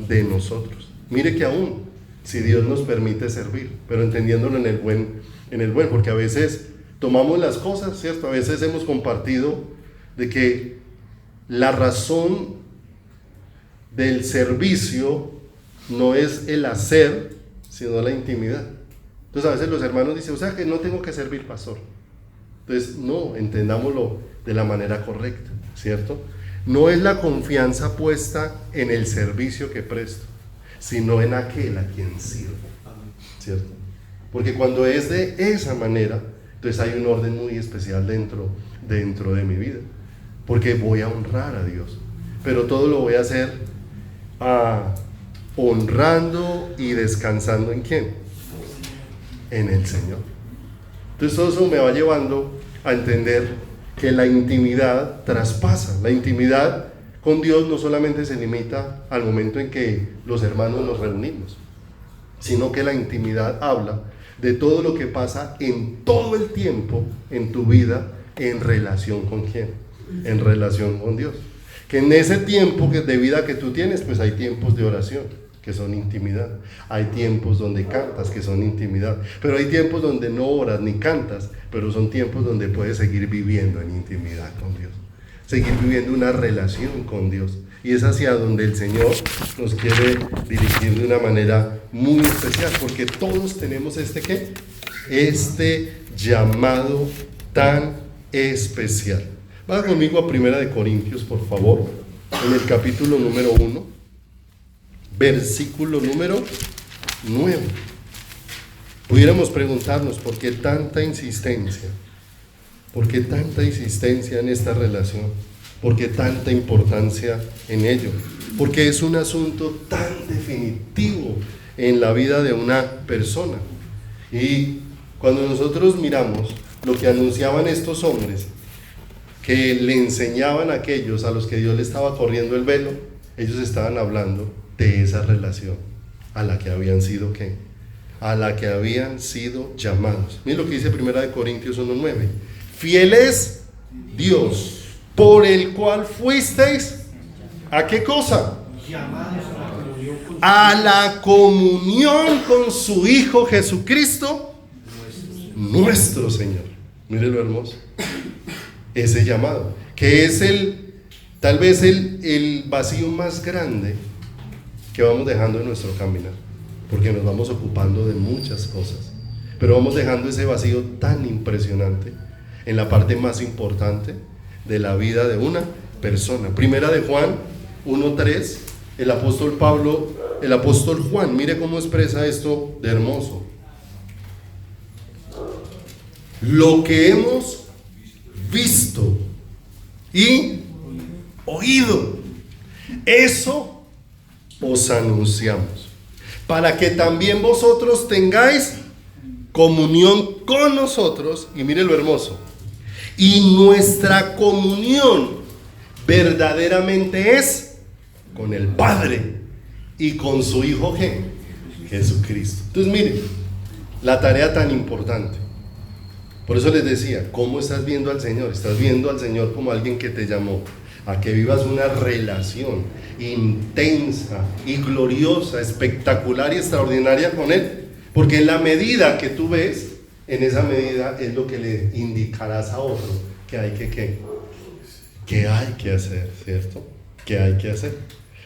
De nosotros. Mire que aún, si Dios nos permite servir, pero entendiéndolo en el buen, porque a veces tomamos las cosas, ¿cierto? A veces hemos compartido de que la razón del servicio no es el hacer, sino la intimidad. Entonces a veces los hermanos dicen, o sea que no tengo que servir, pastor. Entonces no, entendámoslo de la manera correcta, ¿cierto? No es la confianza puesta en el servicio que presto, sino en aquel a quien sirvo, ¿cierto? Porque cuando es de esa manera, entonces hay un orden muy especial dentro de mi vida, porque voy a honrar a Dios, pero todo lo voy a hacer honrando y descansando ¿en quién? en el Señor. Entonces todo eso me va llevando a entender que la intimidad traspasa. La intimidad con Dios no solamente se limita al momento en que los hermanos nos reunimos, sino que la intimidad habla de todo lo que pasa en todo el tiempo en tu vida en relación con ¿quién? En relación con Dios. Que en ese tiempo de vida que tú tienes, pues hay tiempos de oración, que son intimidad. Hay tiempos donde cantas, que son intimidad. Pero hay tiempos donde no oras ni cantas, pero son tiempos donde puedes seguir viviendo en intimidad con Dios. Seguir viviendo una relación con Dios. Y es hacia donde el Señor nos quiere dirigir de una manera muy especial, porque todos tenemos este llamado tan especial. Vaya conmigo a 1 Corintios, por favor, en el capítulo número 1, versículo número 9. Pudiéramos preguntarnos por qué tanta insistencia. ¿Por qué tanta insistencia en esta relación? ¿Por qué tanta importancia en ello? Porque es un asunto tan definitivo en la vida de una persona. Y cuando nosotros miramos lo que anunciaban estos hombres, que le enseñaban a aquellos a los que Dios le estaba corriendo el velo, ellos estaban hablando de esa relación a la que habían sido ¿qué? A la que habían sido llamados. Miren lo que dice 1 Corintios 1:9. Fiel es Dios, por el cual fuisteis, ¿a qué cosa? A la comunión con su Hijo Jesucristo, nuestro Señor. Mire lo hermoso. Ese llamado, que es tal vez el vacío más grande que vamos dejando en nuestro caminar, porque nos vamos ocupando de muchas cosas, pero vamos dejando ese vacío tan impresionante en la parte más importante de la vida de una persona. Primera de Juan 1:3, el apóstol Juan, mire cómo expresa esto de hermoso. Lo que hemos visto y oído, eso os anunciamos, para que también vosotros tengáis comunión con nosotros. Y mire lo hermoso, y nuestra comunión verdaderamente es con el Padre y con su Hijo Jesucristo. Entonces mire, la tarea tan importante. Por eso les decía, ¿cómo estás viendo al Señor? ¿Estás viendo al Señor como alguien que te llamó a que vivas una relación intensa y gloriosa, espectacular y extraordinaria con Él? Porque en la medida que tú ves, en esa medida es lo que le indicarás a otro que hay que hay que hacer, ¿cierto? Que hay que hacer.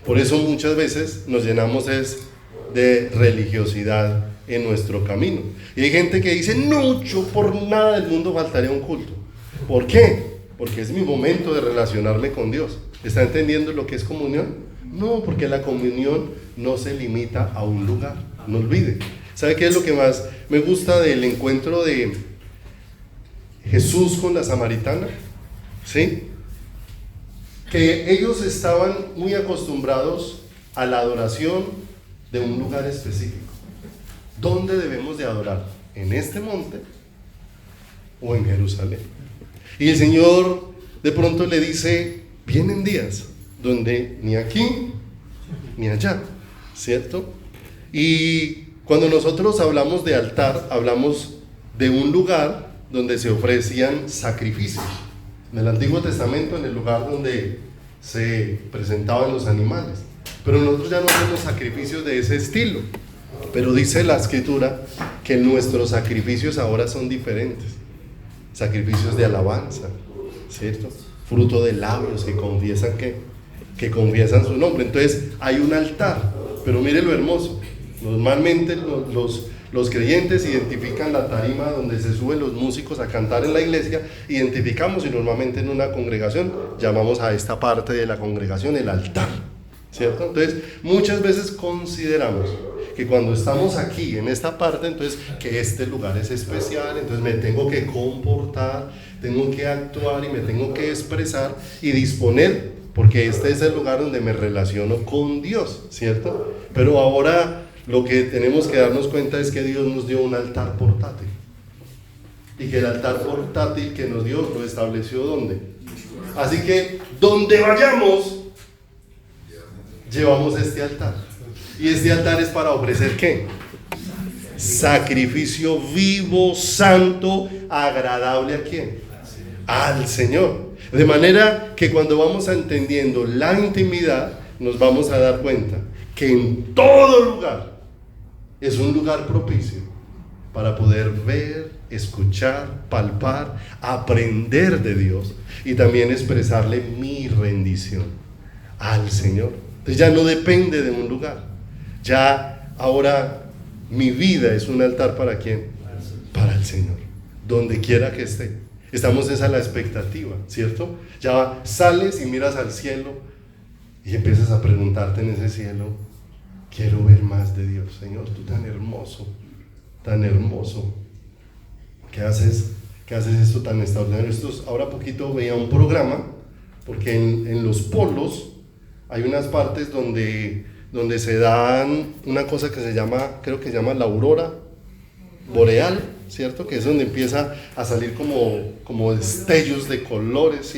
Por eso muchas veces nos llenamos de religiosidad en nuestro camino. Y hay gente que dice, no, yo por nada del mundo faltaría un culto. ¿Por qué? Porque es mi momento de relacionarme con Dios. ¿Está entendiendo lo que es comunión? No, porque la comunión no se limita a un lugar. No olvide. ¿Sabe qué es lo que más me gusta del encuentro de Jesús con la samaritana? ¿Sí? Que ellos estaban muy acostumbrados a la adoración de un lugar específico. ¿Dónde debemos de adorar? ¿En este monte o en Jerusalén? Y el Señor de pronto le dice, vienen días donde ni aquí ni allá, ¿cierto? Y cuando nosotros hablamos de altar, hablamos de un lugar donde se ofrecían sacrificios. En el Antiguo Testamento, en el lugar donde se presentaban los animales. Pero nosotros ya no hacemos sacrificios de ese estilo. Pero dice la Escritura que nuestros sacrificios ahora son diferentes. Sacrificios de alabanza, ¿cierto? Fruto de labios que confiesan su nombre. Entonces hay un altar. Pero mire lo hermoso. Normalmente los creyentes identifican la tarima donde se suben los músicos a cantar en la iglesia. Identificamos, y normalmente en una congregación llamamos a esta parte de la congregación el altar, ¿cierto? Entonces muchas veces consideramos que cuando estamos aquí en esta parte, entonces que este lugar es especial, entonces me tengo que comportar, tengo que actuar y me tengo que expresar y disponer, porque este es el lugar donde me relaciono con Dios, ¿cierto? Pero ahora lo que tenemos que darnos cuenta es que Dios nos dio un altar portátil. Y que el altar portátil que nos dio lo estableció ¿dónde? Así que donde vayamos, llevamos este altar. Y este altar es para ofrecer ¿qué? Sacrificio vivo, santo, agradable ¿a quién? Al Señor. De manera que cuando vamos entendiendo la intimidad, nos vamos a dar cuenta que en todo lugar es un lugar propicio para poder ver, escuchar, palpar, aprender de Dios y también expresarle mi rendición al Señor. Entonces ya no depende de un lugar. Ya ahora mi vida es un altar ¿para quién? Para el Señor, donde quiera que esté. Estamos esa la expectativa, ¿cierto? Ya sales y miras al cielo y empiezas a preguntarte en ese cielo, quiero ver más de Dios. Señor, tú tan hermoso, ¿qué haces esto tan extraordinario? Ahora poquito veía un programa, porque en los polos hay unas partes donde se dan una cosa que se llama, creo que se llama la aurora boreal, ¿cierto? Que es donde empieza a salir como destellos de colores,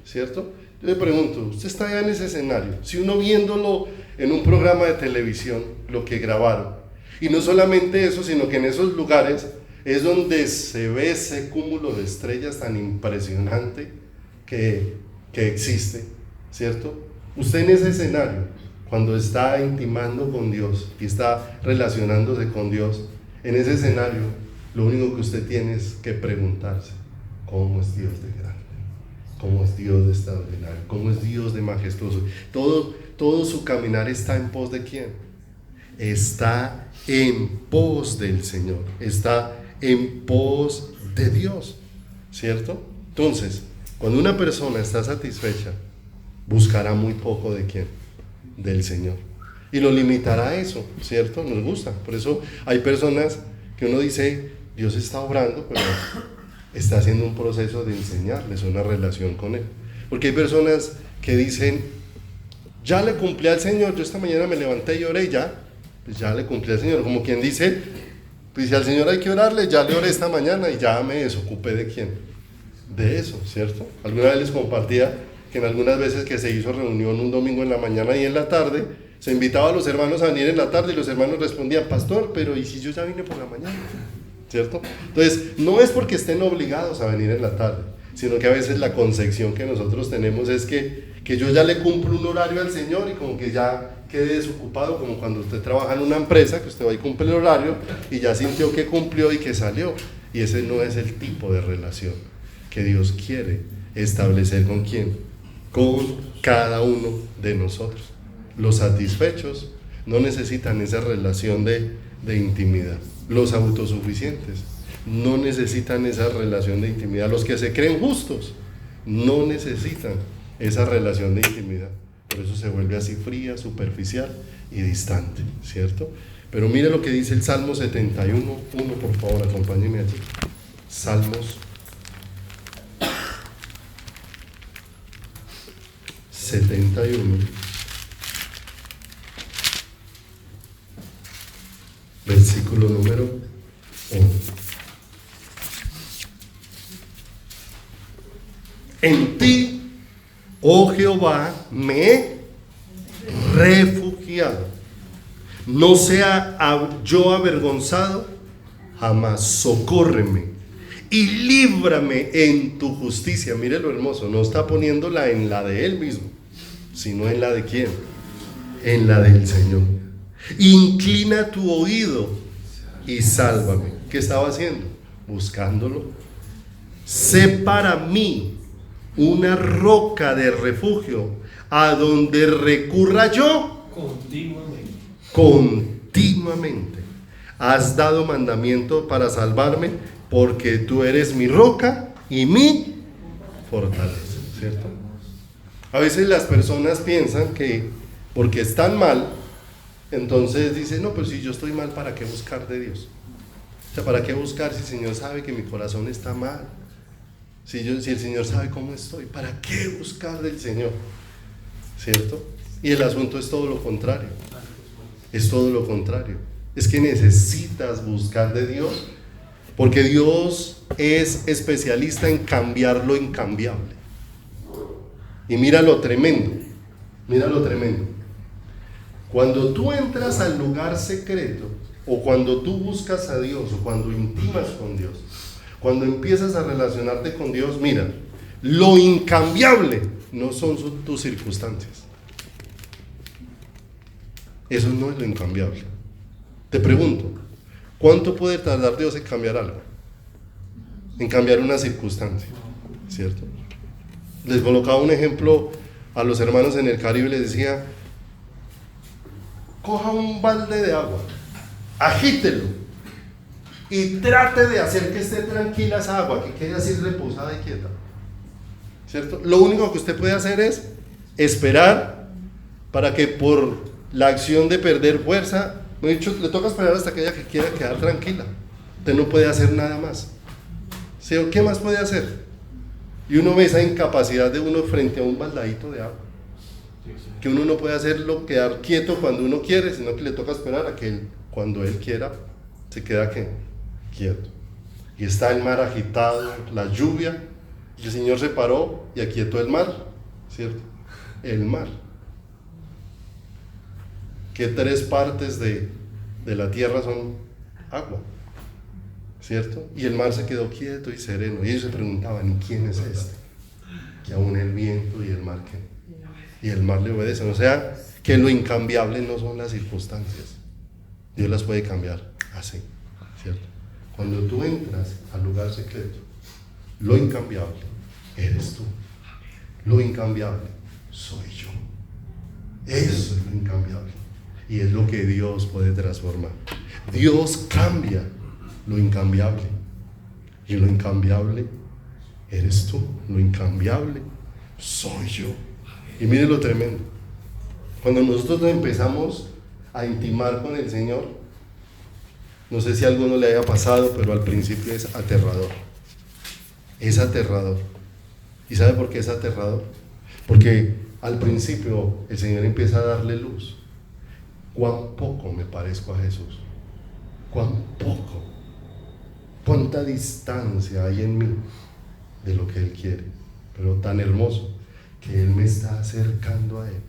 ¿cierto? Yo le pregunto, usted está allá en ese escenario, si uno viéndolo en un programa de televisión, lo que grabaron, y no solamente eso, sino que en esos lugares es donde se ve ese cúmulo de estrellas tan impresionante que existe, ¿cierto? Usted en ese escenario, cuando está intimando con Dios y está relacionándose con Dios, en ese escenario, lo único que usted tiene es que preguntarse, ¿cómo es Dios de grande? ¿Cómo es Dios de extraordinario? ¿Cómo es Dios de majestuoso? Todo su caminar está en pos de ¿quién? Está en pos del Señor, está en pos de Dios, ¿cierto? Entonces, cuando una persona está satisfecha, buscará muy poco de ¿quién? Del Señor. Y lo limitará a eso, ¿cierto? Nos gusta. Por eso hay personas que uno dice, Dios está obrando, pero está haciendo un proceso de enseñarles una relación con Él. Porque hay personas que dicen, ya le cumplí al Señor, yo esta mañana me levanté y oré y pues ya le cumplí al Señor. Como quien dice, pues si al Señor hay que orarle, ya le oré esta mañana y ya me desocupé de ¿quién? De eso, ¿cierto? Alguna vez les compartía que en algunas veces que se hizo reunión un domingo en la mañana y en la tarde, se invitaba a los hermanos a venir en la tarde y los hermanos respondían, pastor, pero ¿y si yo ya vine por la mañana? ¿Cierto? Entonces, no es porque estén obligados a venir en la tarde, sino que a veces la concepción que nosotros tenemos es que yo ya le cumplo un horario al Señor y como que ya quede desocupado, como cuando usted trabaja en una empresa, que usted va y cumple el horario y ya sintió que cumplió y que salió. Y ese no es el tipo de relación que Dios quiere establecer ¿con quién? Con cada uno de nosotros. Los satisfechos no necesitan esa relación de intimidad. Los autosuficientes no necesitan esa relación de intimidad. Los que se creen justos no necesitan esa relación de intimidad. Por eso se vuelve así fría, superficial y distante, ¿cierto? Pero mire lo que dice el Salmo 71, por favor, acompáñeme allí. Salmos 71, versículo número 1. En ti, oh Jehová, me he refugiado. No sea yo avergonzado, jamás socórreme y líbrame en tu justicia. Mire lo hermoso, no está poniéndola en la de él mismo, sino en la de quién, en la del Señor. Inclina tu oído y sálvame. ¿Qué estaba haciendo? Buscándolo. Sé para mí una roca de refugio a donde recurra yo continuamente. Has dado mandamiento para salvarme, porque tú eres mi roca y mi fortaleza, ¿cierto? A veces las personas piensan que porque están mal, entonces dicen, no, pues si yo estoy mal, ¿para qué buscar de Dios? O sea, ¿para qué buscar si el Señor sabe que mi corazón está mal? Si el Señor sabe cómo estoy, ¿para qué buscar del Señor? ¿Cierto? Y el asunto es todo lo contrario. Es todo lo contrario. Es que necesitas buscar de Dios, porque Dios es especialista en cambiar lo incambiable. Y mira lo tremendo, mira lo tremendo. Cuando tú entras al lugar secreto, o cuando tú buscas a Dios, o cuando intimas con Dios, cuando empiezas a relacionarte con Dios, mira, lo incambiable no son tus circunstancias. Eso no es lo incambiable. Te pregunto, ¿cuánto puede tardar Dios en cambiar algo? En cambiar una circunstancia, ¿cierto? Les colocaba un ejemplo a los hermanos en el Caribe y les decía: coja un balde de agua, agítelo y trate de hacer que esté tranquila esa agua, que quede así reposada y quieta, ¿cierto? Lo único que usted puede hacer es esperar para que por la acción de perder fuerza, me he dicho, le toca esperar hasta que ella quiera quedar tranquila. Usted no puede hacer nada más. ¿Sí? ¿Qué más puede hacer? Y uno ve esa incapacidad de uno frente a un baldadito de agua, que uno no puede hacerlo quedar quieto cuando uno quiere, sino que le toca esperar a que él, cuando él quiera, se queda quieto. Y está el mar agitado, la lluvia, y el Señor se paró y aquietó el mar, ¿cierto? El mar. Que 3 partes de la tierra son agua, ¿cierto? Y el mar se quedó quieto y sereno, y ellos se preguntaban: ¿y quién es este? Que aún el viento y el mar y el mar le obedecen. O sea, que lo incambiable no son las circunstancias, Dios las puede cambiar así, ¿cierto? Cuando tú entras al lugar secreto, lo incambiable eres tú, lo incambiable soy yo. Eso es lo incambiable, y es lo que Dios puede transformar. Dios cambia lo incambiable, y lo incambiable eres tú, lo incambiable soy yo. Y mire lo tremendo, cuando nosotros empezamos a intimar con el Señor, no sé si a alguno le haya pasado, pero al principio es aterrador. Es aterrador. ¿Y sabe por qué es aterrador? Porque al principio el Señor empieza a darle luz. ¿Cuán poco me parezco a Jesús? ¿Cuán poco? ¿Cuánta distancia hay en mí de lo que Él quiere? Pero tan hermoso que Él me está acercando a Él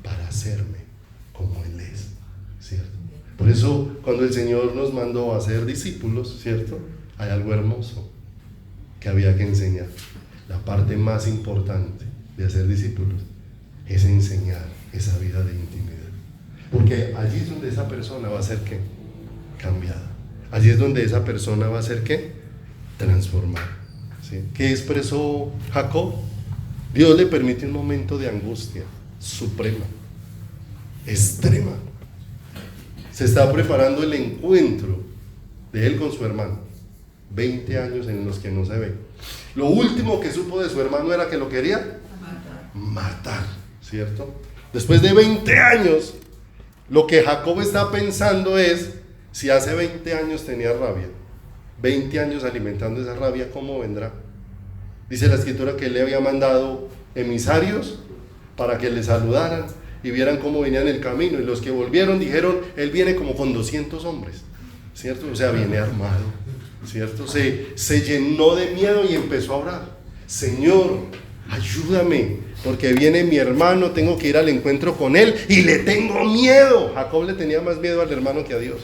para hacerme como Él es, ¿cierto? Por eso cuando el Señor nos mandó a ser discípulos, ¿cierto? Hay algo hermoso que había que enseñar. La parte más importante de hacer discípulos es enseñar esa vida de intimidad, porque allí es donde esa persona va a ser ¿qué? Cambiada. Allí es donde esa persona va a ser ¿qué? Transformada, ¿sí? ¿Qué expresó Jacob? Dios le permite un momento de angustia suprema, extrema. Se está preparando el encuentro de él con su hermano. 20 años en los que no se ve. Lo último que supo de su hermano era que lo quería matar, ¿cierto? Después de 20 años, lo que Jacob está pensando es: si hace 20 años tenía rabia, 20 años alimentando esa rabia, ¿cómo vendrá? Dice la escritura que él le había mandado emisarios para que le saludaran y vieran cómo venía en el camino, y los que volvieron dijeron: él viene como con 200 hombres, ¿cierto? O sea, viene armado, ¿cierto? Se llenó de miedo y empezó a orar: Señor, ayúdame, porque viene mi hermano, tengo que ir al encuentro con él y le tengo miedo. Jacob le tenía más miedo al hermano que a Dios,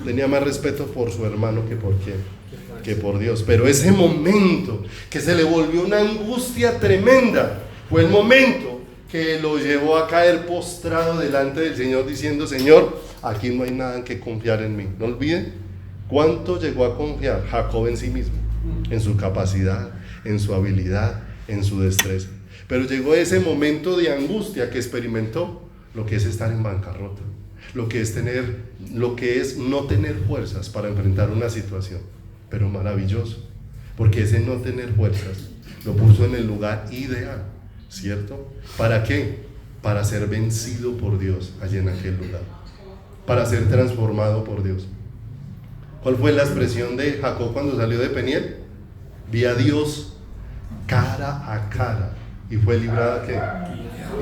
tenía más respeto por su hermano que por Dios. Pero ese momento que se le volvió una angustia tremenda fue el momento que lo llevó a caer postrado delante del Señor, diciendo: Señor, aquí no hay nada en que confiar en mí. No olviden cuánto llegó a confiar Jacob en sí mismo, en su capacidad, en su habilidad, en su destreza. Pero llegó ese momento de angustia que experimentó lo que es estar en bancarrota, lo que es no tener fuerzas para enfrentar una situación. Pero maravilloso, porque ese no tener fuerzas lo puso en el lugar ideal, ¿cierto? ¿Para qué? Para ser vencido por Dios allí en aquel lugar, para ser transformado por Dios. ¿Cuál fue la expresión de Jacob cuando salió de Peniel? Vi a Dios cara a cara y fue librada ¿qué?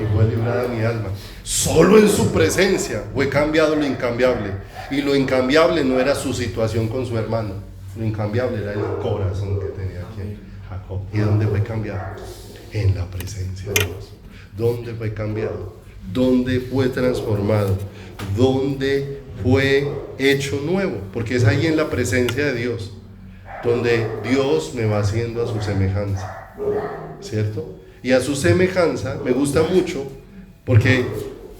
Y fue librada mi alma. Solo en su presencia fue cambiado lo incambiable. Y lo incambiable no era su situación con su hermano. Lo incambiable era el corazón que tenía aquí Jacob. ¿Y dónde fue cambiado? En la presencia de Dios. ¿Dónde fue cambiado? ¿Dónde fue transformado? ¿Dónde fue hecho nuevo? Porque es ahí en la presencia de Dios donde Dios me va haciendo a su semejanza, ¿cierto? Y a su semejanza me gusta mucho porque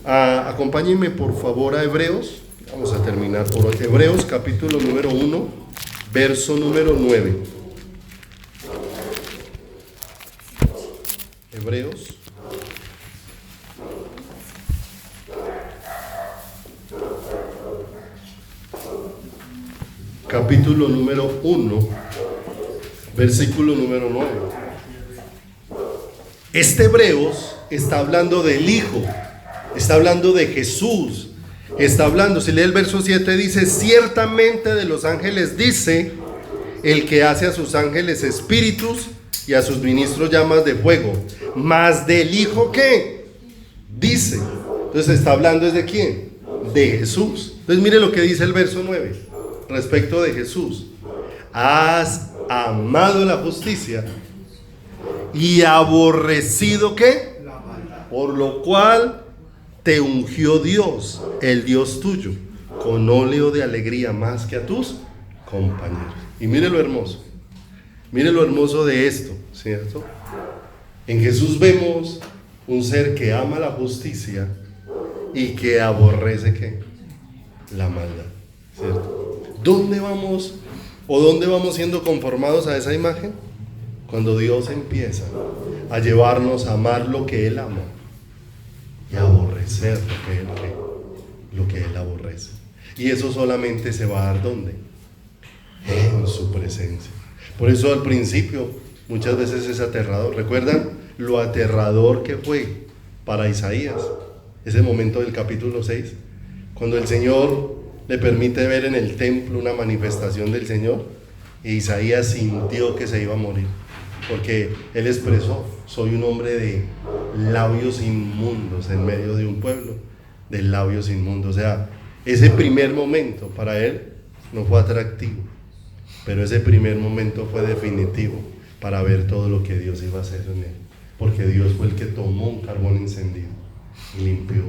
acompáñenme por favor a Hebreos. Vamos a terminar por hoy. Hebreos capítulo número 1, verso número 9. Hebreos capítulo número 1, versículo número 9. Este Hebreos está hablando del Hijo, está hablando de Jesús, está hablando, si lee el verso 7 dice, ciertamente de los ángeles dice, el que hace a sus ángeles espíritus y a sus ministros llamas de fuego, mas del Hijo ¿qué? Dice. Entonces está hablando ¿es de quién? De Jesús. Entonces mire lo que dice el verso 9 respecto de Jesús. Has amado la justicia y aborrecido ¿qué? Por lo cual te ungió Dios, el Dios tuyo, con óleo de alegría más que a tus compañeros. Y mire lo hermoso de esto, ¿cierto? En Jesús vemos un ser que ama la justicia y que aborrece ¿qué? La maldad, ¿cierto? ¿Dónde vamos siendo conformados a esa imagen? Cuando Dios empieza a llevarnos a amar lo que Él ama y a aborrecer lo que Él aborrece. Y eso solamente se va a dar ¿dónde? En su presencia. Por eso al principio muchas veces es aterrador. ¿Recuerdan lo aterrador que fue para Isaías ese momento del capítulo 6? Cuando el Señor le permite ver en el templo una manifestación del Señor, y Isaías sintió que se iba a morir, porque él expresó, soy un hombre de labios inmundos en medio de un pueblo de labios inmundos. O sea, ese primer momento para él no fue atractivo, pero ese primer momento fue definitivo para ver todo lo que Dios iba a hacer en él, porque Dios fue el que tomó un carbón encendido y limpió.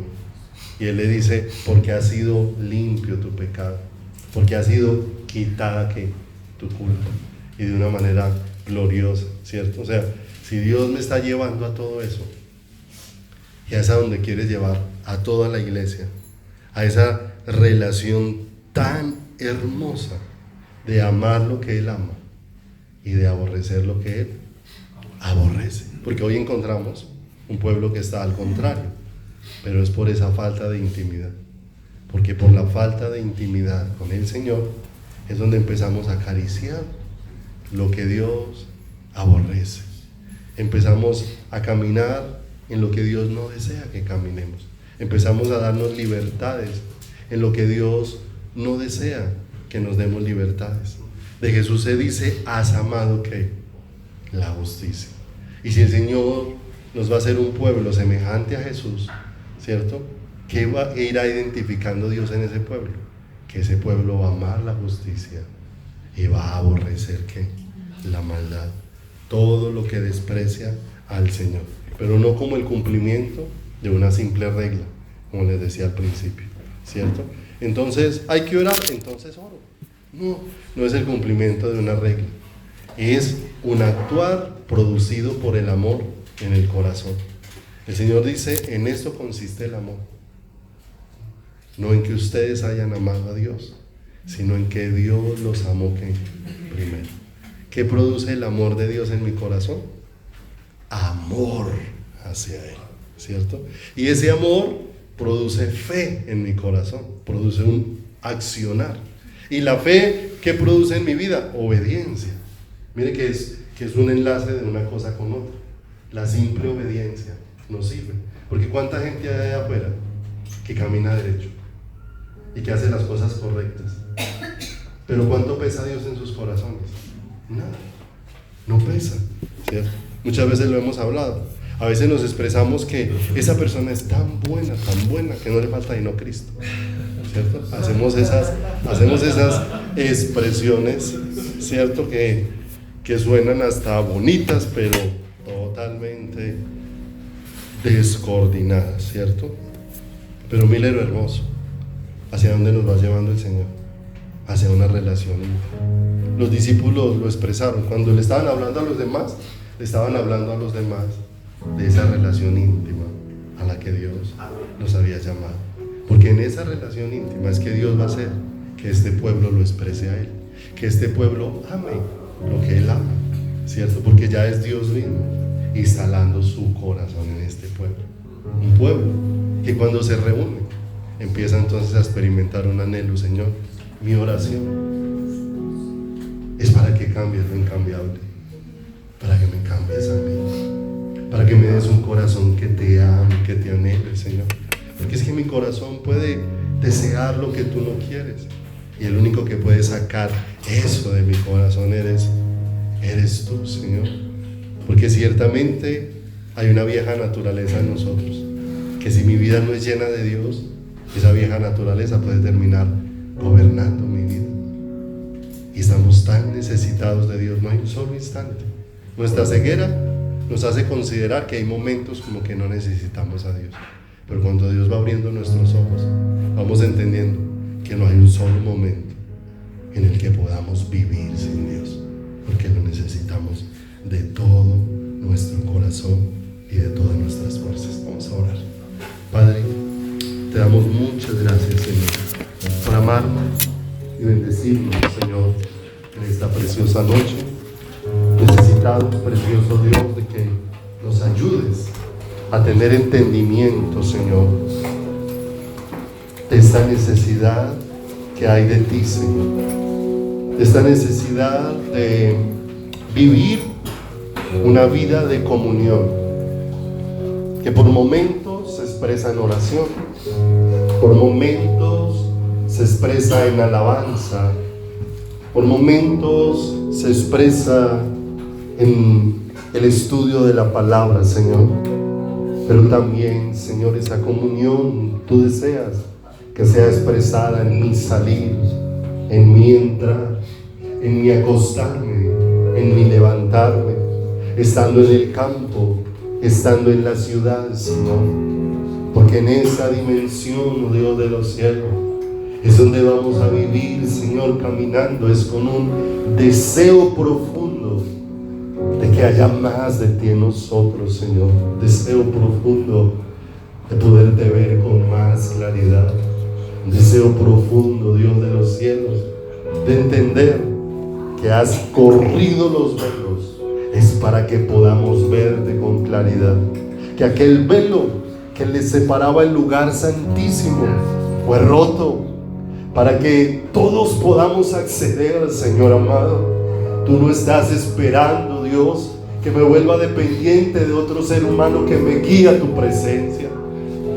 Y Él le dice, porque ha sido limpio tu pecado, porque ha sido quitada ¿qué? Tu culpa, y de una manera gloriosa, ¿cierto? O sea, si Dios me está llevando a todo eso, y es a donde quieres llevar a toda la iglesia, a esa relación tan hermosa de amar lo que Él ama y de aborrecer lo que Él aborrece. Porque hoy encontramos un pueblo que está al contrario, pero es por esa falta de intimidad. Porque por la falta de intimidad con el Señor es donde empezamos a acariciar lo que Dios aborrece. Empezamos a caminar en lo que Dios no desea que caminemos. Empezamos a darnos libertades en lo que Dios no desea que nos demos libertades. De Jesús se dice, has amado ¿qué? La justicia. Y si el Señor nos va a hacer un pueblo semejante a Jesús, ¿cierto? ¿Qué irá identificando Dios en ese pueblo? Que ese pueblo va a amar la justicia y va a aborrecer ¿qué? La maldad, todo lo que desprecia al Señor, pero no como el cumplimiento de una simple regla, como les decía al principio, ¿cierto? Entonces hay que orar, entonces oro. No es el cumplimiento de una regla, es un actuar producido por el amor en el corazón. El Señor dice, en esto consiste el amor, no en que ustedes hayan amado a Dios, sino en que Dios los amó ¿qué? Primero. ¿Qué produce el amor de Dios en mi corazón? Amor hacia Él, ¿cierto? Y ese amor produce fe en mi corazón, produce un accionar. Y la fe, ¿qué produce en mi vida? Obediencia. Mire que es un enlace de una cosa con otra. La simple obediencia nos sirve. Porque ¿cuánta gente hay allá afuera que camina derecho y que hace las cosas correctas? Pero ¿cuánto pesa Dios en sus corazones? Nada, no pesa, ¿cierto? Muchas veces lo hemos hablado. A veces nos expresamos que esa persona es tan buena, que no le falta sino Cristo, ¿cierto? Hacemos esas expresiones, ¿cierto? Que suenan hasta bonitas, pero totalmente descoordinadas, ¿cierto? Pero mire lo hermoso, hacia dónde nos va llevando el Señor, hacia una relación íntima. Los discípulos lo expresaron, cuando le estaban hablando a los demás, le estaban hablando a los demás de esa relación íntima a la que Dios los había llamado, porque en esa relación íntima es que Dios va a hacer que este pueblo lo exprese a Él, que este pueblo ame lo que Él ama, ¿cierto? Porque ya es Dios mismo instalando su corazón en este pueblo, un pueblo que cuando se reúne empieza entonces a experimentar un anhelo. Señor, mi oración es para que cambies lo incambiable, para que me cambies a mí, para que me des un corazón que te ame, que te anhele, Señor, porque es que mi corazón puede desear lo que tú no quieres, y el único que puede sacar eso de mi corazón eres tú, Señor, porque ciertamente hay una vieja naturaleza en nosotros, que si mi vida no es llena de Dios, esa vieja naturaleza puede terminar gobernando mi vida, y estamos tan necesitados de Dios. No hay un solo instante. Nuestra ceguera nos hace considerar que hay momentos como que no necesitamos a Dios, pero cuando Dios va abriendo nuestros ojos, vamos entendiendo que no hay un solo momento en el que podamos vivir sin Dios, porque lo necesitamos de todo nuestro corazón y de todas nuestras fuerzas. Vamos a orar. Padre, te damos muchas gracias, Señor, por amarnos y bendecirnos, Señor, en esta preciosa noche. Necesitados, precioso Dios, de que nos ayudes a tener entendimiento, Señor, de esta necesidad que hay de ti, Señor, de esta necesidad de vivir una vida de comunión, que por momentos se expresa en oración, por momentos se expresa en alabanza, por momentos se expresa en el estudio de la palabra, Señor, pero también, Señor, esa comunión tú deseas que sea expresada en mi salir, en mi entrar, en mi acostarme, en mi levantarme, estando en el campo, estando en la ciudad, Señor, porque en esa dimensión, oh Dios de los cielos, es donde vamos a vivir, Señor, caminando. Es con un deseo profundo de que haya más de ti en nosotros, Señor. Deseo profundo de poderte ver con más claridad. Deseo profundo, Dios de los cielos, de entender que has corrido los velos. Es para que podamos verte con claridad. Que aquel velo que le separaba el lugar santísimo fue roto, para que todos podamos acceder, Señor amado. Tú no estás esperando, Dios, que me vuelva dependiente de otro ser humano que me guíe a tu presencia.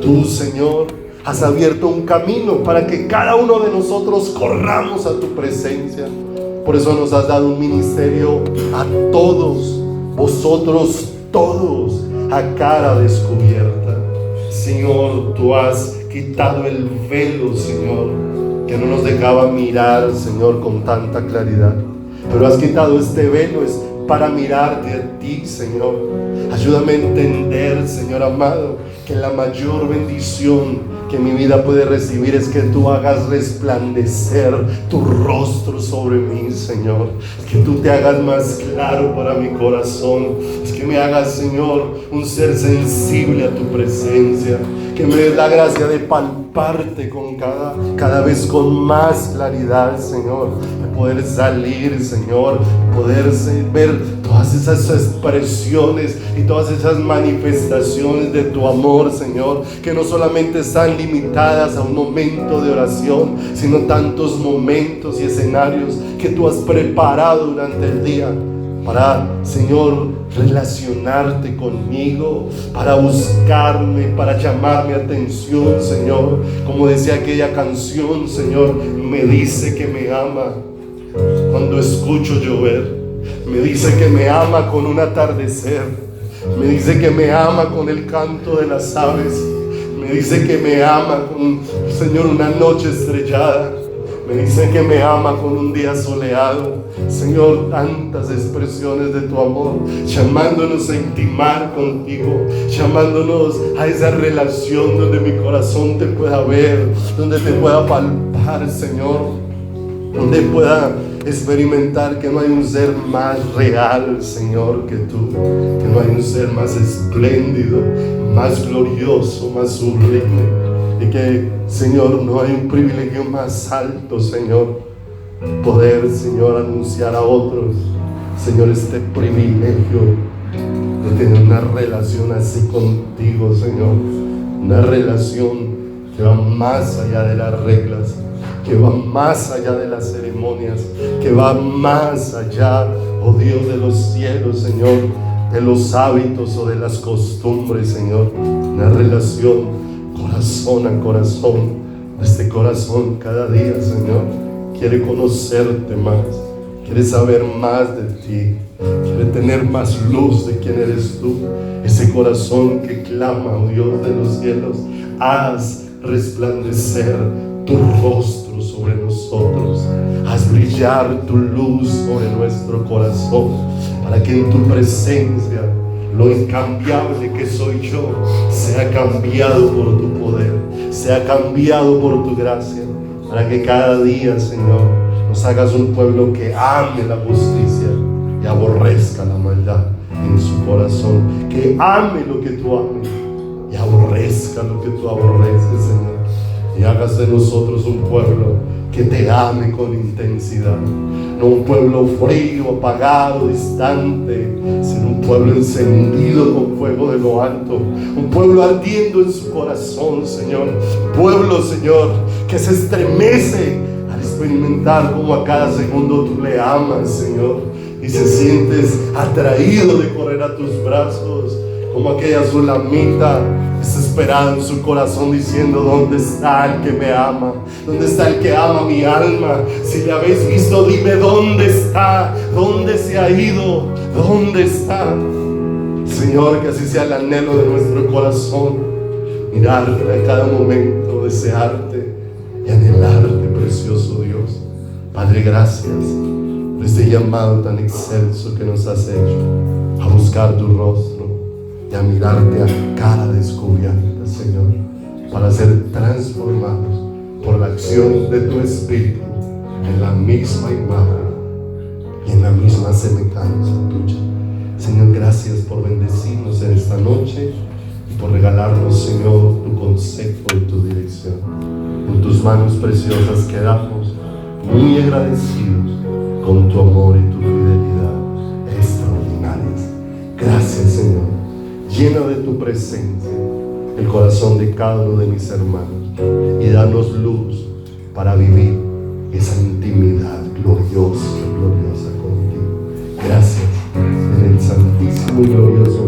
Tú, Señor, has abierto un camino para que cada uno de nosotros corramos a tu presencia. Por eso nos has dado un ministerio a todos, vosotros todos, a cara descubierta. Señor, tú has quitado el velo, Señor, que no nos dejaba mirar, Señor, con tanta claridad, pero has quitado este velo es para mirarte a ti, Señor. Ayúdame a entender, Señor amado, que la mayor bendición que mi vida puede recibir es que tú hagas resplandecer tu rostro sobre mí, Señor. Es que tú te hagas más claro para mi corazón. Es que me hagas, Señor, un ser sensible a tu presencia. Que me des la gracia de palparte con cada vez con más claridad, Señor. De poder salir, Señor, poder ver todas esas expresiones y todas esas manifestaciones de tu amor, Señor, que no solamente están limitadas a un momento de oración, sino tantos momentos y escenarios que tú has preparado durante el día para, Señor, relacionarte conmigo, para buscarme, para llamar mi atención, Señor. Como decía aquella canción, Señor, me dice que me ama cuando escucho llover, me dice que me ama con un atardecer, Me dice que me ama con el canto de las aves. Me dice que me ama con, Señor, una noche estrellada. Me dice que me ama con un día soleado. Señor, tantas expresiones de tu amor, llamándonos a intimar contigo, llamándonos a esa relación donde mi corazón te pueda ver, donde te pueda palpar, Señor, donde pueda experimentar que no hay un ser más real, Señor, que tú, que no hay un ser más espléndido, más glorioso, más sublime. Y que, Señor, no hay un privilegio más alto, Señor, poder, Señor, anunciar a otros, Señor, este privilegio de tener una relación así contigo, Señor. Una relación que va más allá de las reglas, que va más allá de las ceremonias, que va más allá, oh Dios de los cielos, Señor, de los hábitos o de las costumbres, Señor. Una relación corazón a corazón. Este corazón cada día, Señor, quiere conocerte más, quiere saber más de ti, quiere tener más luz de quién eres tú. Ese corazón que clama, oh Dios de los cielos, haz resplandecer tu rostro sobre nosotros, haz brillar tu luz sobre nuestro corazón, para que en tu presencia lo incambiable que soy yo sea cambiado por tu poder, sea cambiado por tu gracia, para que cada día, Señor, nos hagas un pueblo que ame la justicia y aborrezca la maldad en su corazón, que ame lo que tú ames y aborrezca lo que tú aborreces, Señor. Y hagas de nosotros un pueblo que te ame con intensidad, no un pueblo frío, apagado, distante, sino un pueblo encendido con fuego de lo alto, un pueblo ardiendo en su corazón, Señor. Un pueblo, Señor, que se estremece al experimentar como a cada segundo tú le amas, Señor, y se sientes atraído de correr a tus brazos, como aquella sulamita desesperada en su corazón diciendo: ¿dónde está el que me ama? ¿Dónde está el que ama mi alma? Si le habéis visto, dime dónde está, dónde se ha ido, dónde está. Señor, que así sea el anhelo de nuestro corazón, mirarte a cada momento, desearte y anhelarte, precioso Dios. Padre, gracias por este llamado tan excelso que nos has hecho a buscar tu rostro y a mirarte a cara descubierta, Señor, para ser transformados por la acción de tu Espíritu en la misma imagen y en la misma semejanza tuya. Señor, gracias por bendecirnos en esta noche y por regalarnos, Señor, tu consejo y tu dirección. En tus manos preciosas quedamos muy agradecidos con tu amor y tu fidelidad extraordinarias. Gracias, Señor. Llena de tu presencia el corazón de cada uno de mis hermanos y danos luz para vivir esa intimidad gloriosa contigo. Gracias en el santísimo y glorioso